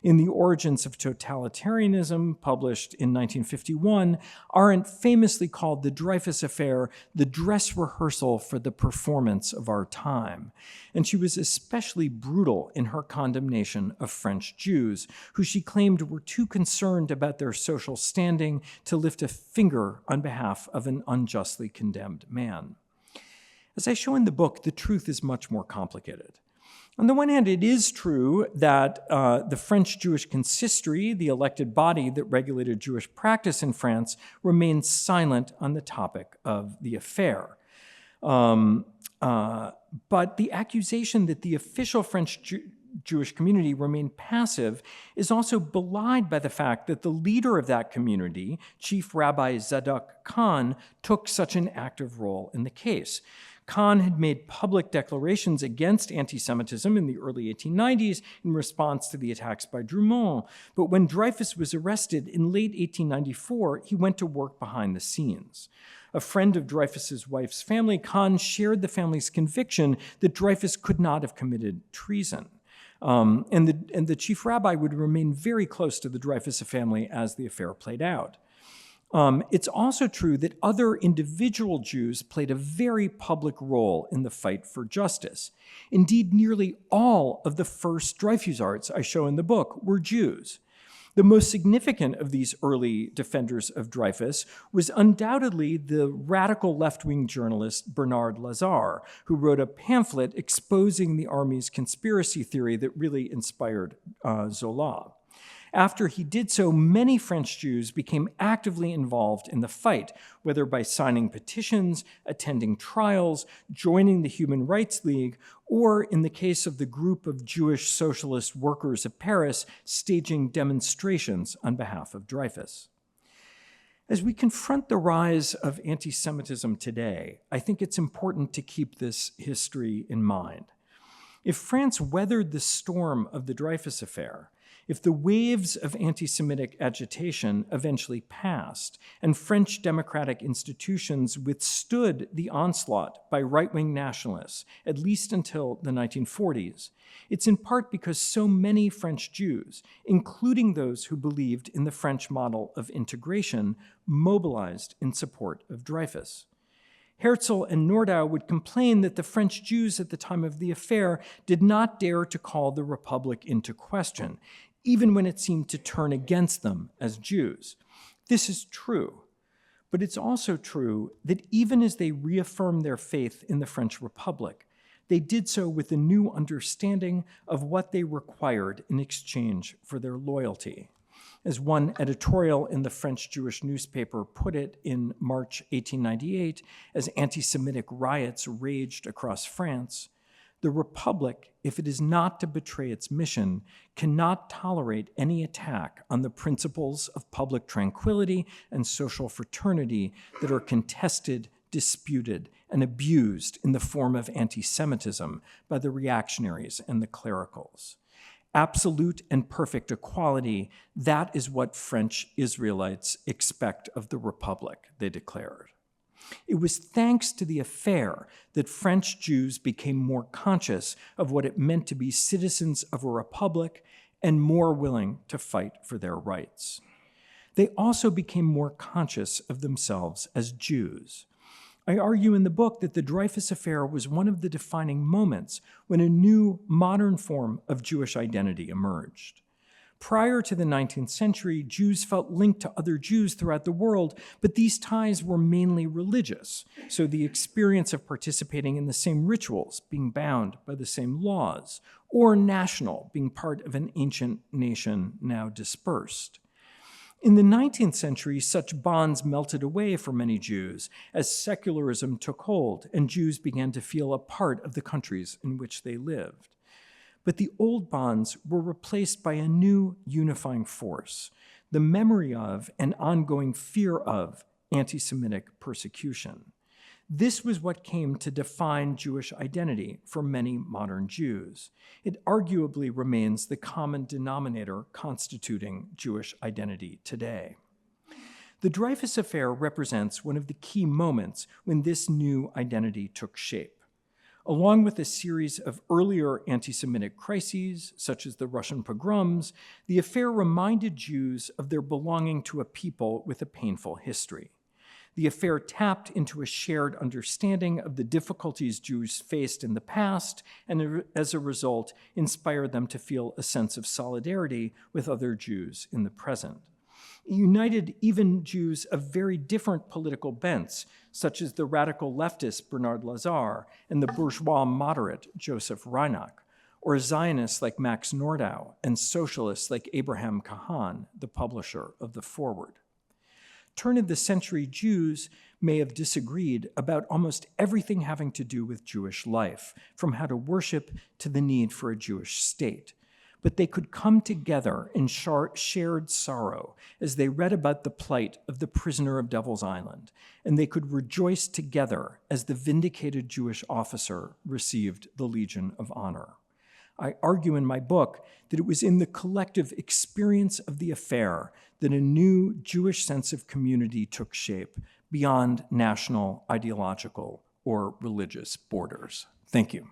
In The Origins of Totalitarianism, published in 1951, Arendt famously called the Dreyfus affair the dress rehearsal for the performance of our time. And she was especially brutal in her condemnation of French Jews, who she claimed were too concerned about their social standing to lift a finger on behalf of an unjustly condemned man. As I show in the book, the truth is much more complicated. On the one hand, it is true that the French Jewish Consistory, the elected body that regulated Jewish practice in France, remained silent on the topic of the affair. But the accusation that the official French Jewish community remained passive is also belied by the fact that the leader of that community, Chief Rabbi Zadok Khan, took such an active role in the case. Khan had made public declarations against anti-Semitism in the early 1890s in response to the attacks by Drummond. But when Dreyfus was arrested in late 1894, he went to work behind the scenes. A friend of Dreyfus's wife's family, Khan, shared the family's conviction that Dreyfus could not have committed treason. And the chief rabbi would remain very close to the Dreyfus family as the affair played out. It's also true that other individual Jews played a very public role in the fight for justice. Indeed, nearly all of the first Dreyfusards I show in the book were Jews. The most significant of these early defenders of Dreyfus was undoubtedly the radical left-wing journalist Bernard Lazare, who wrote a pamphlet exposing the army's conspiracy theory that really inspired Zola. After he did so, many French Jews became actively involved in the fight, whether by signing petitions, attending trials, joining the Human Rights League, or in the case of the group of Jewish socialist workers of Paris, staging demonstrations on behalf of Dreyfus. As we confront the rise of anti-Semitism today, I think it's important to keep this history in mind. If France weathered the storm of the Dreyfus affair, if the waves of anti-Semitic agitation eventually passed and French democratic institutions withstood the onslaught by right-wing nationalists, at least until the 1940s, it's in part because so many French Jews, including those who believed in the French model of integration, mobilized in support of Dreyfus. Herzl and Nordau would complain that the French Jews at the time of the affair did not dare to call the Republic into question, even when it seemed to turn against them as Jews. This is true, but it's also true that even as they reaffirmed their faith in the French Republic, they did so with a new understanding of what they required in exchange for their loyalty. As one editorial in the French Jewish newspaper put it in March 1898, as anti-Semitic riots raged across France, the Republic, if it is not to betray its mission, cannot tolerate any attack on the principles of public tranquility and social fraternity that are contested, disputed, and abused in the form of anti-Semitism by the reactionaries and the clericals. Absolute and perfect equality, that is what French Israelites expect of the Republic, they declared. It was thanks to the affair that French Jews became more conscious of what it meant to be citizens of a republic and more willing to fight for their rights. They also became more conscious of themselves as Jews. I argue in the book that the Dreyfus affair was one of the defining moments when a new modern form of Jewish identity emerged. Prior to the 19th century, Jews felt linked to other Jews throughout the world, but these ties were mainly religious. So the experience of participating in the same rituals, being bound by the same laws, or national, being part of an ancient nation now dispersed. In the 19th century, such bonds melted away for many Jews as secularism took hold and Jews began to feel a part of the countries in which they lived. But the old bonds were replaced by a new unifying force, the memory of and ongoing fear of anti-Semitic persecution. This was what came to define Jewish identity for many modern Jews. It arguably remains the common denominator constituting Jewish identity today. The Dreyfus affair represents one of the key moments when this new identity took shape. Along with a series of earlier anti-Semitic crises, such as the Russian pogroms, the affair reminded Jews of their belonging to a people with a painful history. The affair tapped into a shared understanding of the difficulties Jews faced in the past, and as a result, inspired them to feel a sense of solidarity with other Jews in the present. It united even Jews of very different political bents, such as the radical leftist Bernard Lazar and the bourgeois moderate Joseph Reinach, or Zionists like Max Nordau and socialists like Abraham Kahan, the publisher of The Forward. Turn-of-the-century Jews may have disagreed about almost everything having to do with Jewish life, from how to worship to the need for a Jewish state. But they could come together in shared sorrow as they read about the plight of the prisoner of Devil's Island, and they could rejoice together as the vindicated Jewish officer received the Legion of Honor. I argue in my book that it was in the collective experience of the affair that a new Jewish sense of community took shape beyond national, ideological, or religious borders. Thank you.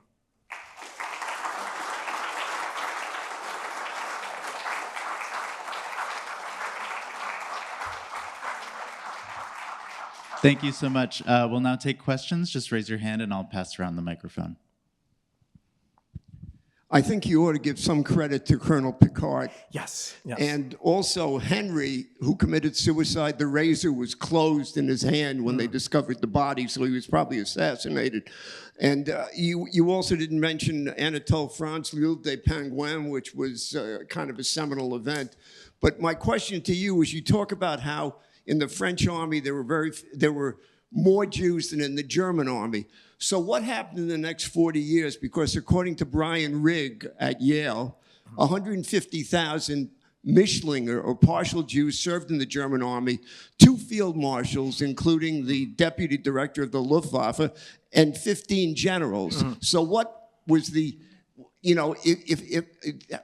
Thank you so much. We'll now take questions. Just raise your hand and I'll pass around the microphone. I think you ought to give some credit to Colonel Picard. Yes. And also Henry, who committed suicide. The razor was closed in his hand when they discovered the body, so he was probably assassinated. And you also didn't mention Anatole France, L'Île des Penguins, which was kind of a seminal event. But my question to you is, you talk about how in the French army there were more Jews than in the German army. So what happened in the next 40 years? Because according to Brian Rigg at Yale, 150,000 Mischlinger or partial Jews served in the German army, 2 field marshals, including the deputy director of the Luftwaffe, and 15 generals. So what was the,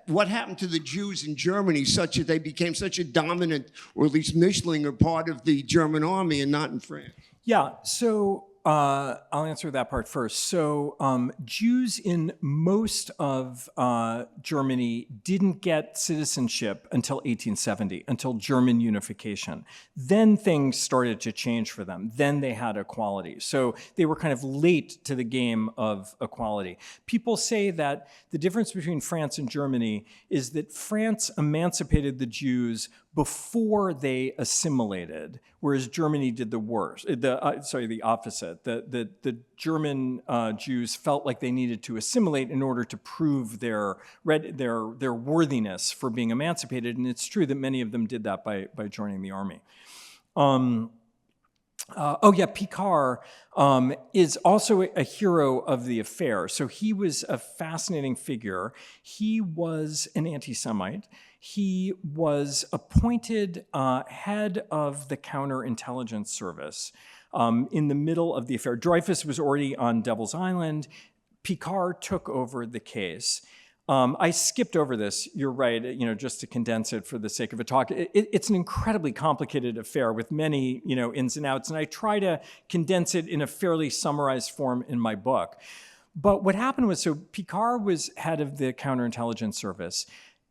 what happened to the Jews in Germany such that they became such a dominant, or at least Mischlinger, part of the German army and not in France? Yeah, so I'll answer that part first. So Jews in most of Germany didn't get citizenship until 1870, until German unification. Then things started to change for them. Then they had equality. So they were kind of late to the game of equality. People say that the difference between France and Germany is that France emancipated the Jews before they assimilated, whereas Germany did the worst. The opposite. The German Jews felt like they needed to assimilate in order to prove their worthiness for being emancipated, and it's true that many of them did that by joining the army. Picard is also a hero of the affair. So he was a fascinating figure. He was an anti-Semite. He was appointed head of the counterintelligence service in the middle of the affair. Dreyfus was already on Devil's Island. Picard took over the case. I skipped over this, you're right, just to condense it for the sake of a talk. It's an incredibly complicated affair with many, ins and outs, and I try to condense it in a fairly summarized form in my book. But what happened was, so Picard was head of the counterintelligence service.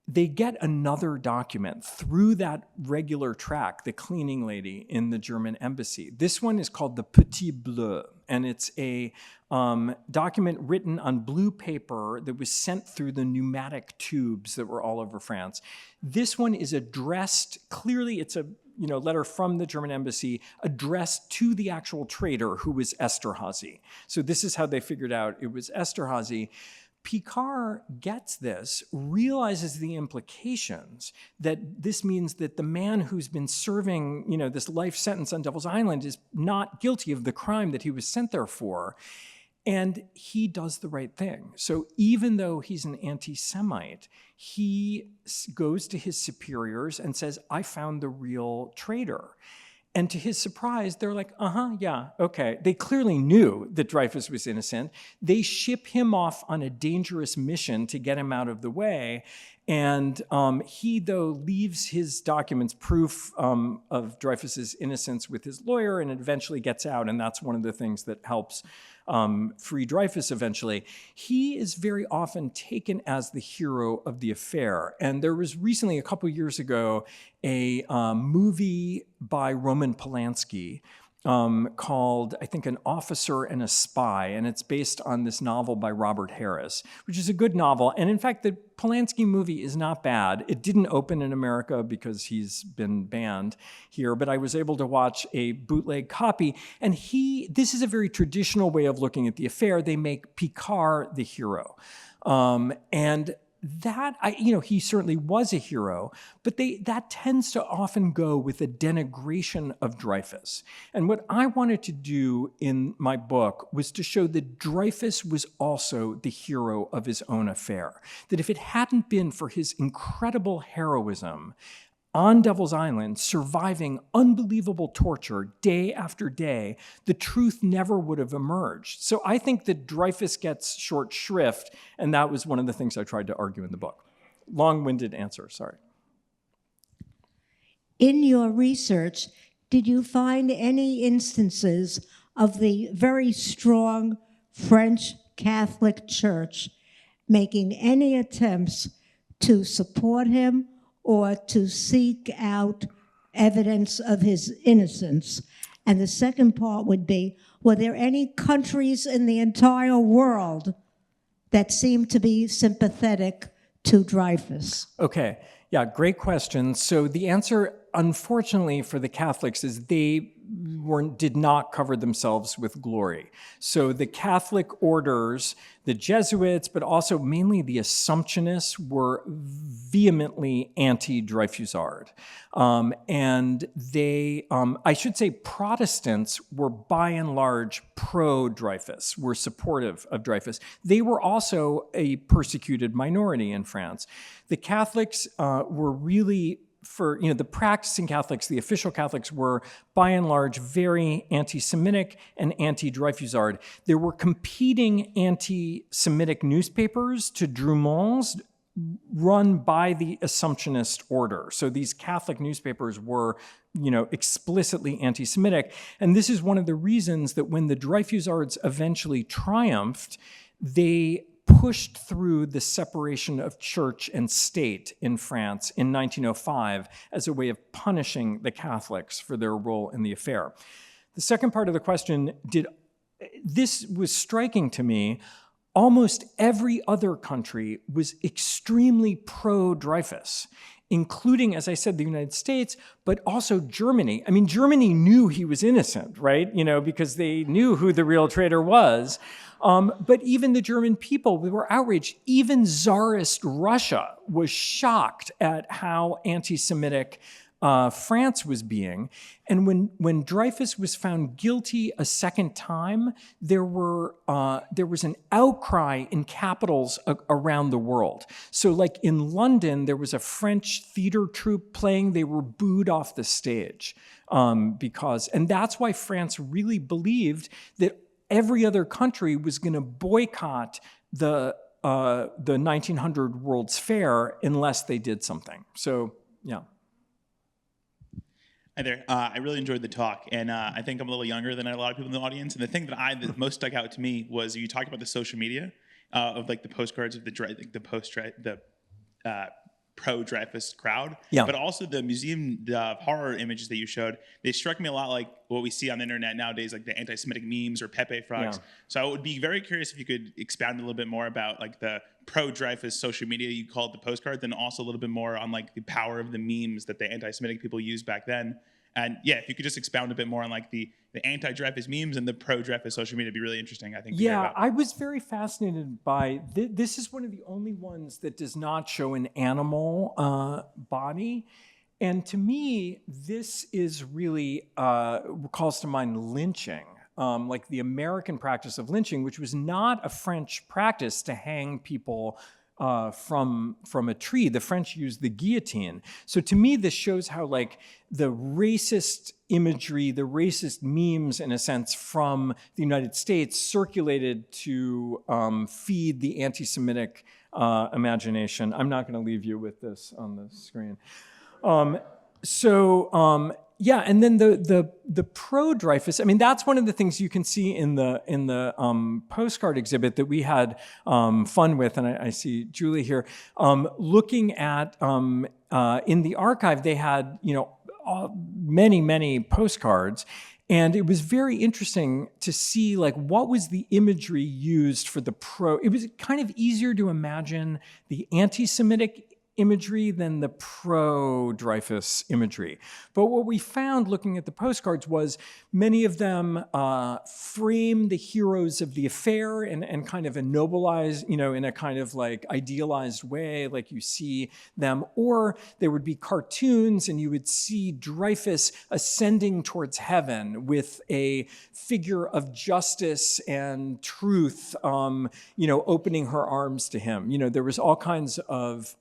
They get another document through that regular track, the cleaning lady in the German embassy. This one is called the Petit Bleu, and it's a document written on blue paper that was sent through the pneumatic tubes that were all over France. This one is addressed, clearly it's a letter from the German embassy addressed to the actual traitor, who was Esterhazy. So this is how they figured out it was Esterhazy. Picard gets this, realizes the implications, that this means that the man who's been serving, this life sentence on Devil's Island is not guilty of the crime that he was sent there for. And he does the right thing. So even though he's an anti-Semite, he goes to his superiors and says, I found the real traitor. And to his surprise, they're like, yeah, okay. They clearly knew that Dreyfus was innocent. They ship him off on a dangerous mission to get him out of the way. And he, though, leaves his documents, proof of Dreyfus's innocence, with his lawyer, and eventually gets out. And that's one of the things that helps free Dreyfus eventually. He is very often taken as the hero of the affair. And there was recently, a couple years ago, a movie by Roman Polanski called, I think, An Officer and a Spy, and it's based on this novel by Robert Harris, which is a good novel. And in fact, the Polanski movie is not bad. It didn't open in America because he's been banned here, but I was able to watch a bootleg copy. And this is a very traditional way of looking at the affair. They make Picard the hero. And that, he certainly was a hero, but that tends to often go with a denigration of Dreyfus. And what I wanted to do in my book was to show that Dreyfus was also the hero of his own affair. That if it hadn't been for his incredible heroism on Devil's Island, surviving unbelievable torture day after day, the truth never would have emerged. So I think that Dreyfus gets short shrift, and that was one of the things I tried to argue in the book. Long-winded answer, sorry. In your research, did you find any instances of the very strong French Catholic Church making any attempts to support him or to seek out evidence of his innocence? And the second part would be, were there any countries in the entire world that seemed to be sympathetic to Dreyfus? Okay, yeah, great question. So the answer, unfortunately for the Catholics, is they did not cover themselves with glory. So the Catholic orders, the Jesuits, but also mainly the Assumptionists, were vehemently anti-Dreyfusard. And they, I should say Protestants were by and large pro-Dreyfus, were supportive of Dreyfus. They were also a persecuted minority in France. The Catholics were really, the practicing Catholics, the official Catholics, were by and large very anti-Semitic and anti-Dreyfusard. There were competing anti-Semitic newspapers to Drummond's, run by the Assumptionist order. So these Catholic newspapers were, explicitly anti-Semitic. And this is one of the reasons that when the Dreyfusards eventually triumphed, they pushed through the separation of church and state in France in 1905 as a way of punishing the Catholics for their role in the affair. The second part of the question, this was striking to me. Almost every other country was extremely pro-Dreyfus, including, as I said, the United States, but also Germany. I mean, Germany knew he was innocent, right? Because they knew who the real traitor was. But even the German people, we were outraged. Even Tsarist Russia was shocked at how anti-Semitic France was being. And when Dreyfus was found guilty a second time, there was an outcry in capitals around the world. So like in London, there was a French theater troupe playing. They were booed off the stage and that's why France really believed that every other country was going to boycott the 1900 World's Fair unless they did something. So, yeah. Hi there. I really enjoyed the talk, and I think I'm a little younger than a lot of people in the audience. And the thing that most stuck out to me was you talked about the social media of like the postcards of the pro-Dreyfus crowd, but also the museum horror images that you showed. They struck me a lot like what we see on the internet nowadays, like the anti-Semitic memes or Pepe frogs. Yeah. So I would be very curious if you could expound a little bit more about like the pro-Dreyfus social media you called the postcards, and also a little bit more on like the power of the memes that the anti-Semitic people used back then. And yeah, if you could just expound a bit more on like the anti-Dreyfus memes and the pro-Dreyfus social media, it'd be really interesting, I think. Yeah, I was very fascinated by, this is one of the only ones that does not show an animal body. And to me, this is really, calls to mind lynching. Like the American practice of lynching, which was not a French practice to hang people from a tree. The French used the guillotine. So to me, this shows how like the racist imagery, the racist memes, in a sense, from the United States circulated to feed the anti-Semitic imagination. I'm not going to leave you with this on the screen. Yeah, and then the pro-Dreyfus, I mean, that's one of the things you can see in the postcard exhibit that we had fun with, and I see Julie here. Looking at, in the archive, they had, many postcards, and it was very interesting to see, like, what was the imagery used for the it was kind of easier to imagine the anti-Semitic imagery than the pro-Dreyfus imagery. But what we found looking at the postcards was many of them frame the heroes of the affair and kind of ennobilize, in a kind of like idealized way, like you see them, or there would be cartoons and you would see Dreyfus ascending towards heaven with a figure of justice and truth, opening her arms to him. There was all kinds of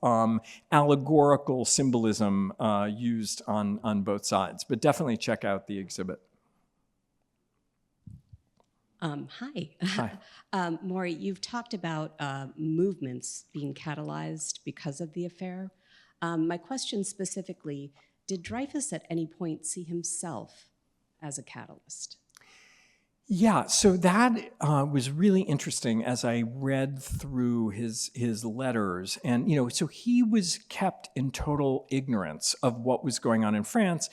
allegorical symbolism used on both sides, but definitely check out the exhibit. Hi. Maury, you've talked about movements being catalyzed because of the affair. My question specifically, did Dreyfus at any point see himself as a catalyst? Yeah, so that was really interesting as I read through his letters. And, so he was kept in total ignorance of what was going on in France.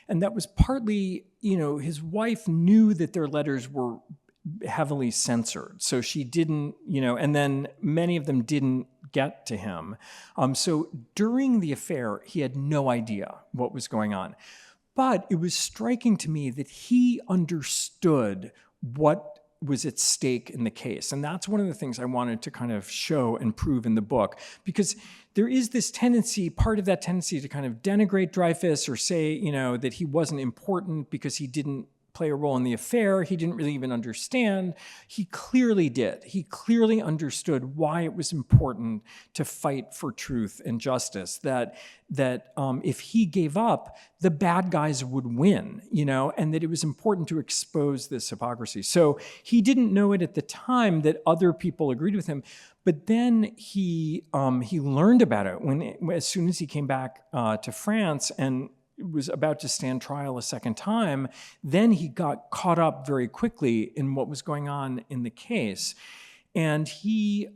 And that was partly, his wife knew that their letters were heavily censored. So she didn't, and then many of them didn't get to him. So during the affair, he had no idea what was going on. But it was striking to me that he understood what was at stake in the case. And that's one of the things I wanted to kind of show and prove in the book, because there is this tendency, part of that tendency to kind of denigrate Dreyfus or say, you know, that he wasn't important because he didn't play a role in the affair. He didn't really even understand. He clearly did. He clearly understood why it was important to fight for truth and justice, that if he gave up, the bad guys would win, you know, and that it was important to expose this hypocrisy. So he didn't know it at the time that other people agreed with him, but then he learned about it as soon as he came back to France and was about to stand trial a second time. Then he got caught up very quickly in what was going on in the case. And he,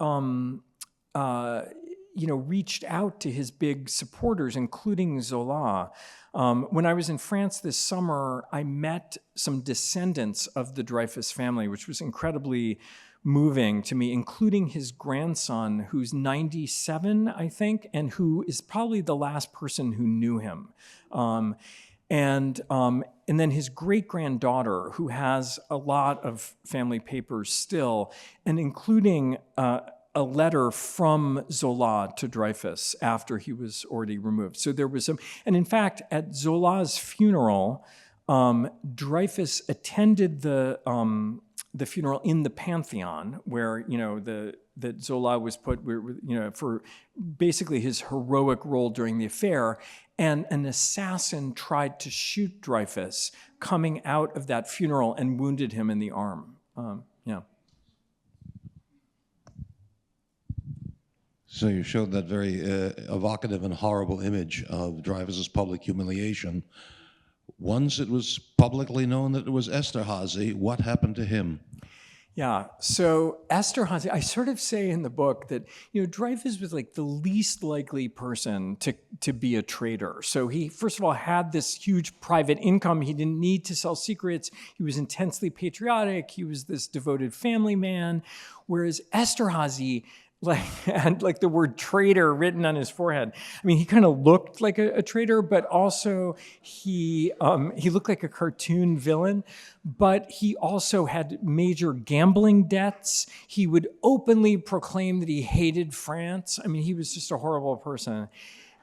reached out to his big supporters, including Zola. When I was in France this summer, I met some descendants of the Dreyfus family, which was incredibly moving to me, including his grandson, who's 97, I think, and who is probably the last person who knew him. And then his great-granddaughter, who has a lot of family papers still, and including a letter from Zola to Dreyfus after he was already removed. So there was some, and in fact, at Zola's funeral, Dreyfus attended the funeral in the Pantheon, where that Zola was put, for basically his heroic role during the affair, and an assassin tried to shoot Dreyfus coming out of that funeral and wounded him in the arm. So you showed that very evocative and horrible image of Dreyfus's public humiliation. Once it was publicly known that it was Esterhazy, what happened to him? Yeah, so Esterhazy, I sort of say in the book that, Dreyfus was like the least likely person to be a traitor. So he, first of all, had this huge private income. He didn't need to sell secrets. He was intensely patriotic. He was this devoted family man. Whereas Esterhazy, had the word traitor written on his forehead. I mean, he kind of looked like a traitor, but also he looked like a cartoon villain, but he also had major gambling debts. He would openly proclaim that he hated France. I mean, he was just a horrible person.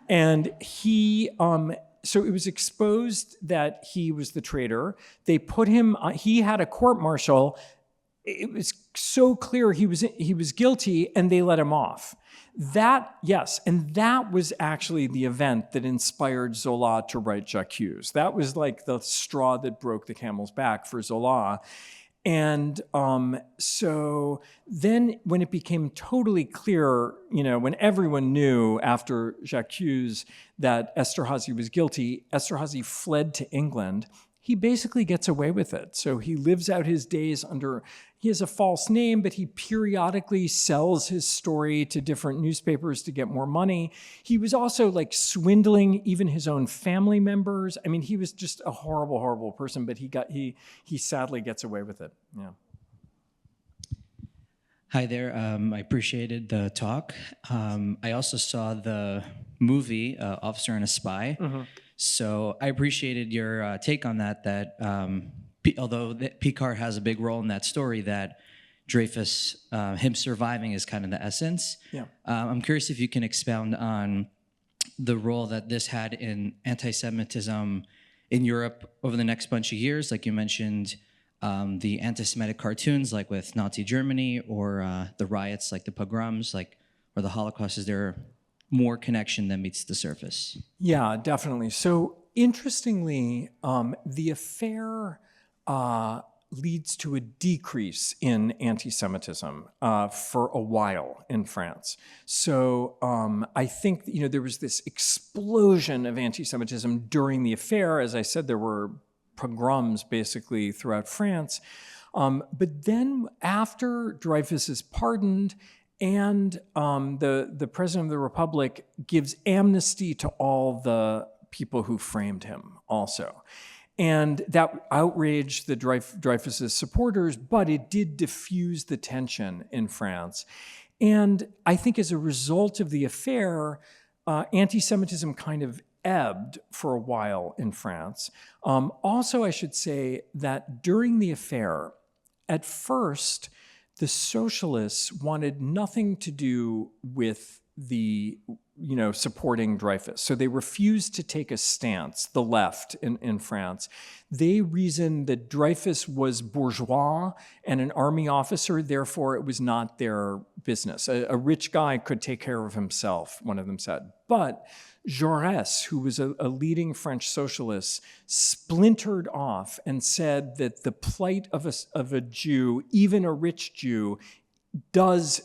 And so it was exposed that he was the traitor. They put him, he had a court-martial. It was so clear he was guilty, and they let him off. That was actually the event that inspired Zola to write J'accuse. That was like the straw that broke the camel's back for Zola. And so then when it became totally clear, when everyone knew after J'accuse that Esterhazy was guilty, Esterhazy fled to England. He basically gets away with it. So he lives out his days he has a false name, but he periodically sells his story to different newspapers to get more money. He was also swindling even his own family members. I mean, he was just a horrible, horrible person, but he sadly gets away with it. Yeah. Hi there. I appreciated the talk. I also saw the movie, Officer and a Spy. Mm-hmm. So I appreciated your take on that although Picard has a big role in that story, that Dreyfus, him surviving is kind of the essence. Yeah. I'm curious if you can expound on the role that this had in anti-Semitism in Europe over the next bunch of years. Like you mentioned, the anti-Semitic cartoons, like with Nazi Germany, or the riots, like the pogroms, or the Holocaust. Is there more connection than meets the surface? Yeah, definitely. So interestingly, the affair leads to a decrease in anti-Semitism for a while in France. So I think there was this explosion of anti-Semitism during the affair. As I said, there were pogroms basically throughout France. But then after Dreyfus is pardoned, and the President of the Republic gives amnesty to all the people who framed him also. And that outraged the Dreyfus's supporters, but it did diffuse the tension in France. And I think as a result of the affair, anti-Semitism kind of ebbed for a while in France. Also, I should say that during the affair, at first, the socialists wanted nothing to do with the, supporting Dreyfus. So they refused to take a stance, the left in France. They reasoned that Dreyfus was bourgeois and an army officer, therefore it was not their business. A rich guy could take care of himself, one of them said. But Jaurès, who was a leading French socialist, splintered off and said that the plight of a Jew, even a rich Jew, does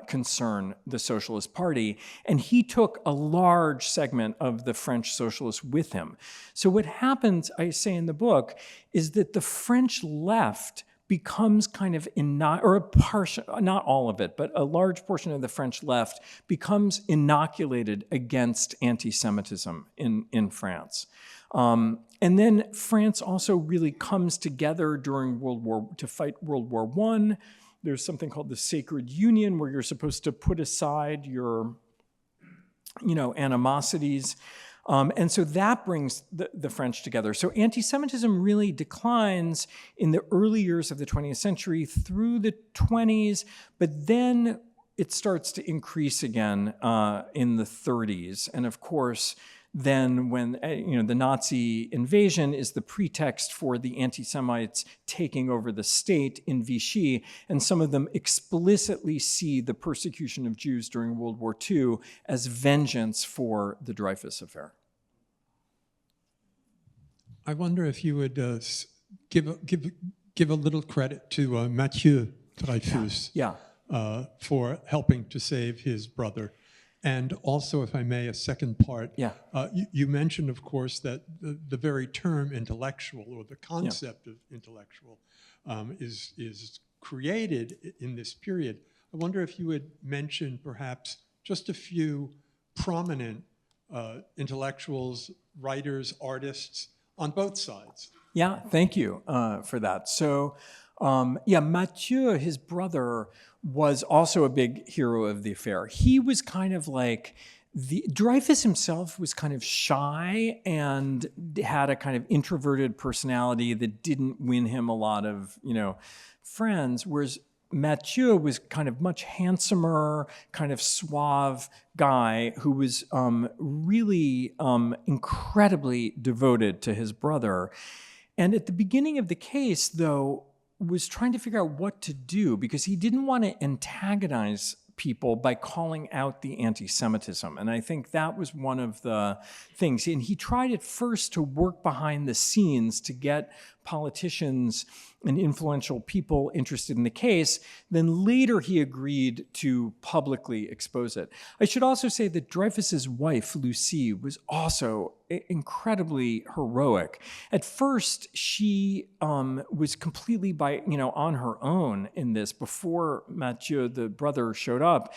concern the Socialist Party, and he took a large segment of the French socialists with him. So what happens, I say in the book, is that the French left becomes kind of, or a portion, not all of it, but a large portion of the French left becomes inoculated against anti-Semitism in France. And then France also really comes together during to fight World War I. There's something called the Sacred Union, where you're supposed to put aside your, animosities. And so that brings the French together. So anti-Semitism really declines in the early years of the 20th century through the 20s, but then it starts to increase again in the 30s. And of course, then when the Nazi invasion is the pretext for the anti-Semites taking over the state in Vichy, and some of them explicitly see the persecution of Jews during World War II as vengeance for the Dreyfus affair. I wonder if you would give a little credit to Mathieu Dreyfus for helping to save his brother. And also, if I may, a second part. Yeah. You mentioned, of course, that the very term intellectual, or the concept of intellectual, is created in this period. I wonder if you would mention perhaps just a few prominent intellectuals, writers, artists on both sides. Yeah, thank you for that. So, Mathieu, his brother, was also a big hero of the affair. He was kind of like, Dreyfus himself was kind of shy and had a kind of introverted personality that didn't win him a lot of, friends, whereas Mathieu was kind of much handsomer, kind of suave guy who was really incredibly devoted to his brother. And at the beginning of the case, though, was trying to figure out what to do because he didn't want to antagonize people by calling out the anti-Semitism. And I think that was one of the things. And he tried at first to work behind the scenes to get politicians and influential people interested in the case. Then later he agreed to publicly expose it. I should also say that Dreyfus's wife, Lucie, was also incredibly heroic. At first, she was completely on her own in this before Mathieu, the brother, showed up.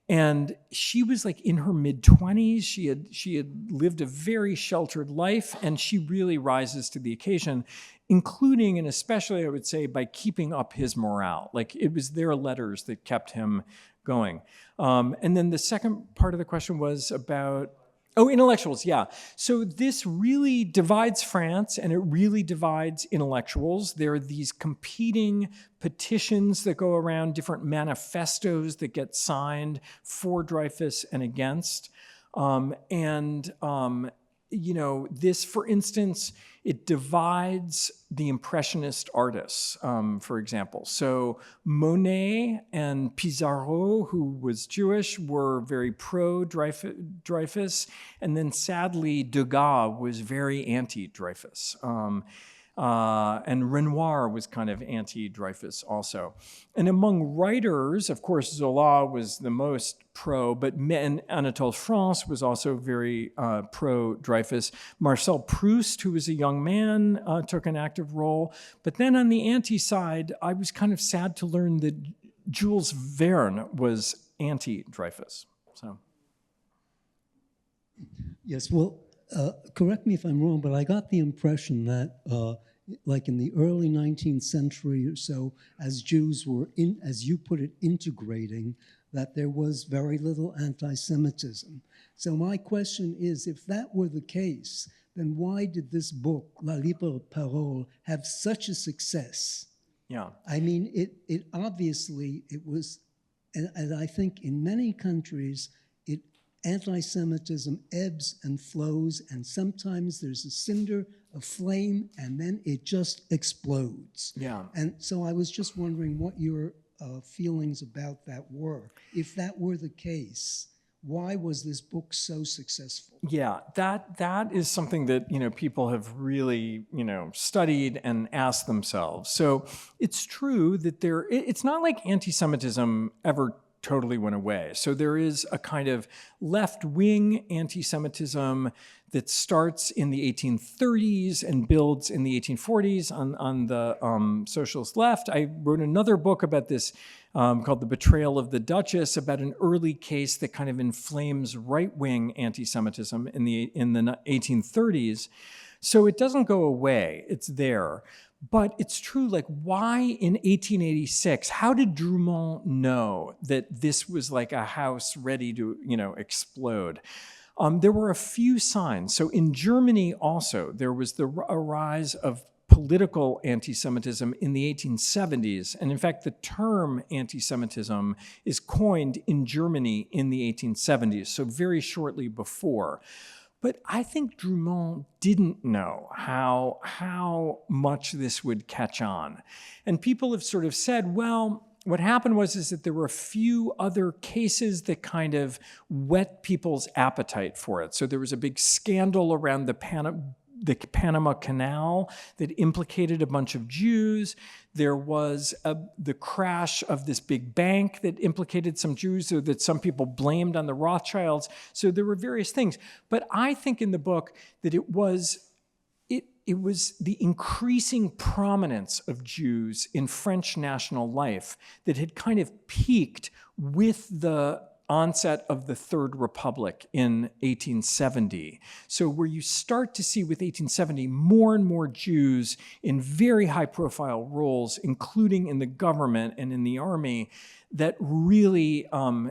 And she was like in her mid-20s. She had lived a very sheltered life, and she really rises to the occasion, including and especially, I would say, by keeping up his morale. Like, it was their letters that kept him going. And then the second part of the question was about, intellectuals, yeah. So this really divides France, and it really divides intellectuals. There are these competing petitions that go around, different manifestos that get signed for Dreyfus and against. This, for instance, it divides the Impressionist artists, for example. So Monet and Pissarro, who was Jewish, were very pro-Dreyfus, and then sadly, Degas was very anti-Dreyfus. And Renoir was kind of anti-Dreyfus also. And among writers, of course, Zola was the most pro, but Anatole France was also very pro-Dreyfus. Marcel Proust, who was a young man, took an active role. But then on the anti-side, I was kind of sad to learn that Jules Verne was anti-Dreyfus. So. Yes, well, correct me if I'm wrong, but I got the impression that, like in the early 19th century or so, as Jews were, as you put it, integrating, that there was very little anti-Semitism. So my question is, if that were the case, then why did this book, La Libre Parole, have such a success? Yeah. I mean, it obviously, it was, and I think in many countries, anti-Semitism ebbs and flows, and sometimes there's a cinder, a flame, and then it just explodes. Yeah. And so I was just wondering what your feelings about that were. If that were the case, why was this book so successful? Yeah, that is something that, people have really, studied and asked themselves. So it's true that it's not like anti-Semitism ever totally went away. So there is a kind of left-wing anti-Semitism that starts in the 1830s and builds in the 1840s on the socialist left. I wrote another book about this called The Betrayal of the Duchess, about an early case that kind of inflames right-wing anti-Semitism in the 1830s. So it doesn't go away, it's there. But it's true, like, why in 1886, how did Drummond know that this was like a house ready to, explode? There were a few signs. So in Germany also, there was a rise of political anti-Semitism in the 1870s. And in fact, the term anti-Semitism is coined in Germany in the 1870s, so very shortly before. But I think Drummond didn't know how much this would catch on. And people have sort of said, well, what happened is that there were a few other cases that kind of whet people's appetite for it. So there was a big scandal around the Panama Canal that implicated a bunch of Jews. There was the crash of this big bank that implicated some Jews, or that some people blamed on the Rothschilds. So there were various things. But I think in the book that it was the increasing prominence of Jews in French national life that had kind of peaked with the onset of the Third Republic in 1870. So where you start to see with 1870 more and more Jews in very high-profile roles, including in the government and in the army, that really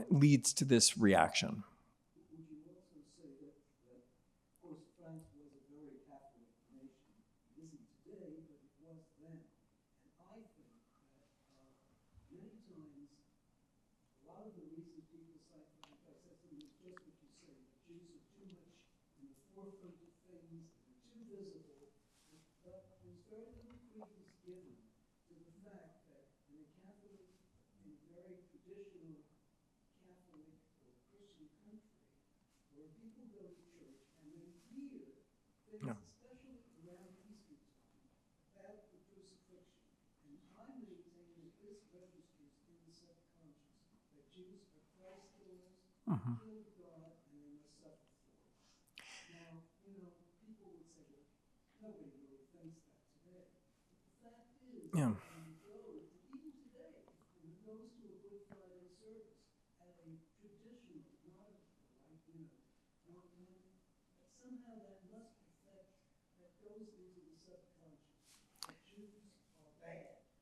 leads to this reaction. Yeah.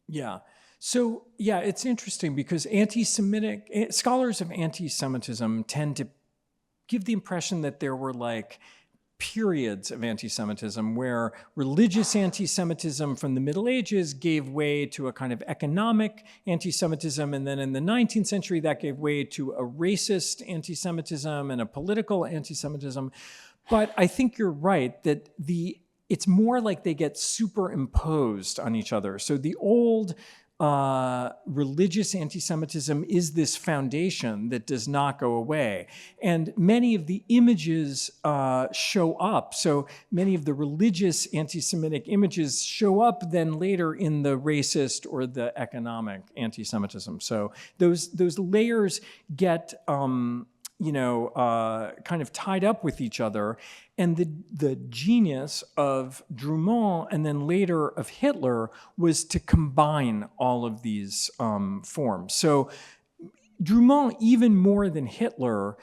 Yeah. So, yeah, it's interesting because scholars of anti-Semitism tend to give the impression that there were like periods of anti-Semitism where religious anti-Semitism from the Middle Ages gave way to a kind of economic anti-Semitism, and then in the 19th century that gave way to a racist anti-Semitism and a political anti-Semitism. But I think you're right that it's more like they get superimposed on each other. So the old religious anti-Semitism is this foundation that does not go away. And many of the images show up. So many of the religious anti-Semitic images show up then later in the racist or the economic anti-Semitism. So those layers get kind of tied up with each other. And the genius of Drummond and then later of Hitler was to combine all of these forms. So Drummond, even more than Hitler,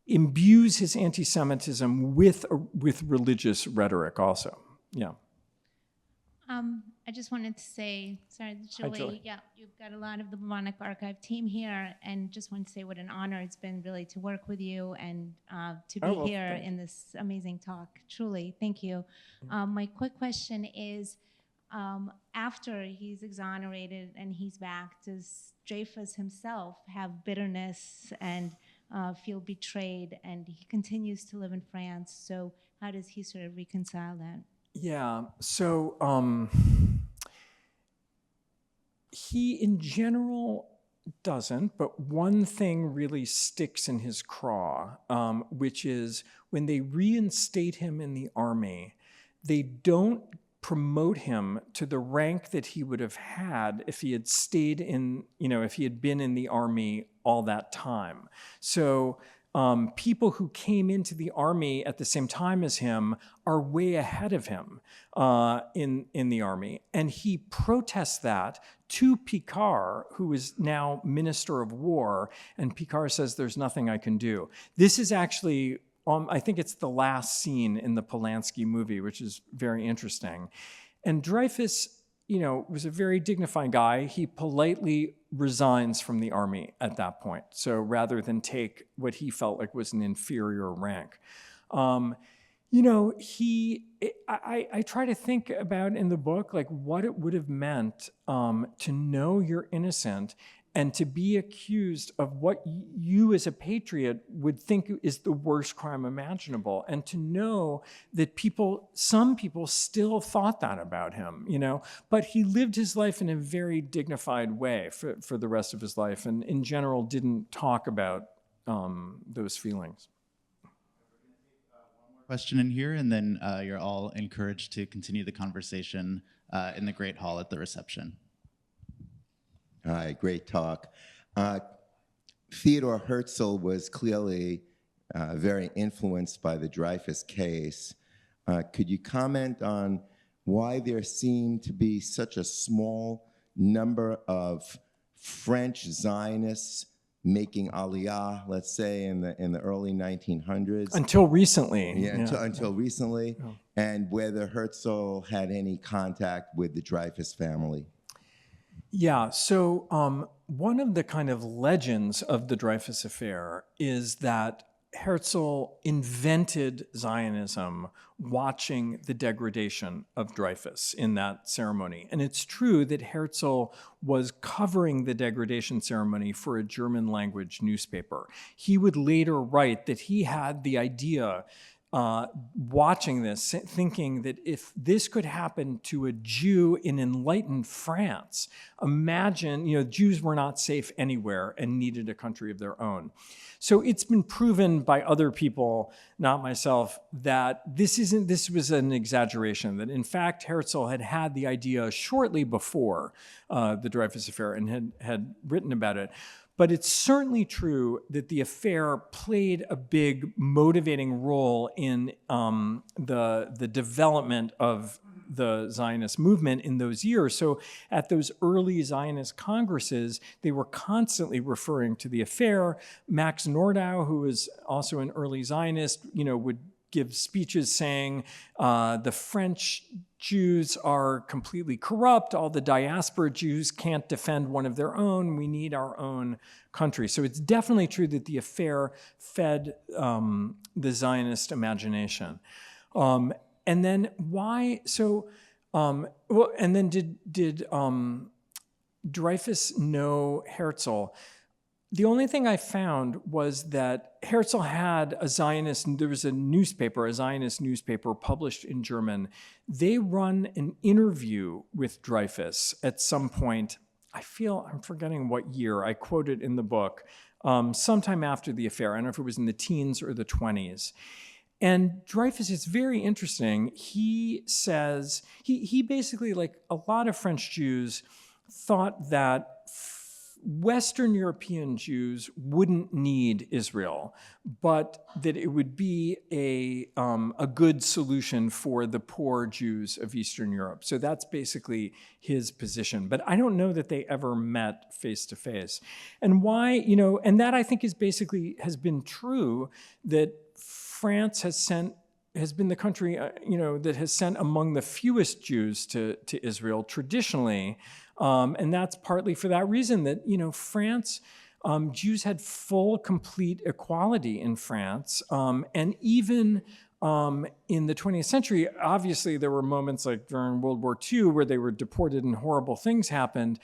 imbues his anti-Semitism with religious rhetoric also. Yeah. I just wanted to say, sorry, Hi, Julie, Julie. yeah, you've got a lot of the Bubonic Archive team here, and just wanted to say what an honor it's been really to work with you and to be Oh, well, here thank in this amazing talk. Truly, thank you. My quick question is, after he's exonerated and he's back, does Dreyfus himself have bitterness and feel betrayed, and he continues to live in France? So how does he sort of reconcile that? Yeah, so he in general doesn't, but one thing really sticks in his craw, which is when they reinstate him in the army, they don't promote him to the rank that he would have had if he had stayed in, if he had been in the army all that time. So people who came into the army at the same time as him are way ahead of him in the army. And he protests that to Picard, who is now Minister of War, and Picard says, there's nothing I can do. This is actually, I think it's the last scene in the Polanski movie, which is very interesting. And Dreyfus, was a very dignified guy. He politely resigns from the army at that point. So rather than take what he felt like was an inferior rank. I try to think about in the book, like what it would have meant to know you're innocent and to be accused of what you as a patriot would think is the worst crime imaginable, and to know that some people still thought that about him, but he lived his life in a very dignified way for the rest of his life, and in general didn't talk about those feelings. Question in here, and then you're all encouraged to continue the conversation in the Great Hall at the reception. Hi, great talk. Theodore Herzl was clearly very influenced by the Dreyfus case. Could you comment on why there seemed to be such a small number of French Zionists making Aliyah, let's say, in the early 1900s? Until recently. Yeah, until recently. Oh. And whether Herzl had any contact with the Dreyfus family. Yeah, so one of the kind of legends of the Dreyfus affair is that Herzl invented Zionism watching the degradation of Dreyfus in that ceremony. And it's true that Herzl was covering the degradation ceremony for a German language newspaper. He would later write that he had the idea watching this, thinking that if this could happen to a Jew in enlightened France, imagine, Jews were not safe anywhere and needed a country of their own. So it's been proven by other people, not myself, that this was an exaggeration, that in fact Herzl had the idea shortly before the Dreyfus affair and had written about it. But it's certainly true that the affair played a big motivating role in the development of the Zionist movement in those years. So at those early Zionist congresses, they were constantly referring to the affair. Max Nordau, who was also an early Zionist, would give speeches saying the French Jews are completely corrupt. All the diaspora Jews can't defend one of their own. We need our own country. So it's definitely true that the affair fed the Zionist imagination. And then why? So, and then did Dreyfus know Herzl? The only thing I found was that Herzl had there was a Zionist newspaper published in German. They run an interview with Dreyfus at some point. I'm forgetting what year. I quote it in the book, sometime after the affair. I don't know if it was in the teens or the 20s. And Dreyfus is very interesting. He says, he basically, like a lot of French Jews, thought that Western European Jews wouldn't need Israel, but that it would be a good solution for the poor Jews of Eastern Europe. So that's basically his position. But I don't know that they ever met face to face. And why, and that I think has been true, that France has has been the country, that has sent among the fewest Jews to Israel traditionally. And that's partly for that reason that, France, Jews had full, complete equality in France. And even in the 20th century, obviously there were moments like during World War II where they were deported and horrible things happened,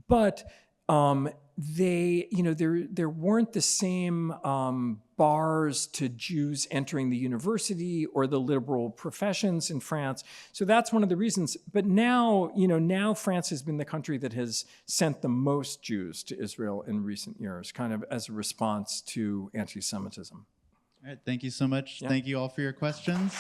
but there weren't the same bars to Jews entering the university or the liberal professions in France. So that's one of the reasons. But now, now France has been the country that has sent the most Jews to Israel in recent years, kind of as a response to anti-Semitism. All right, thank you so much. Yeah. Thank you all for your questions.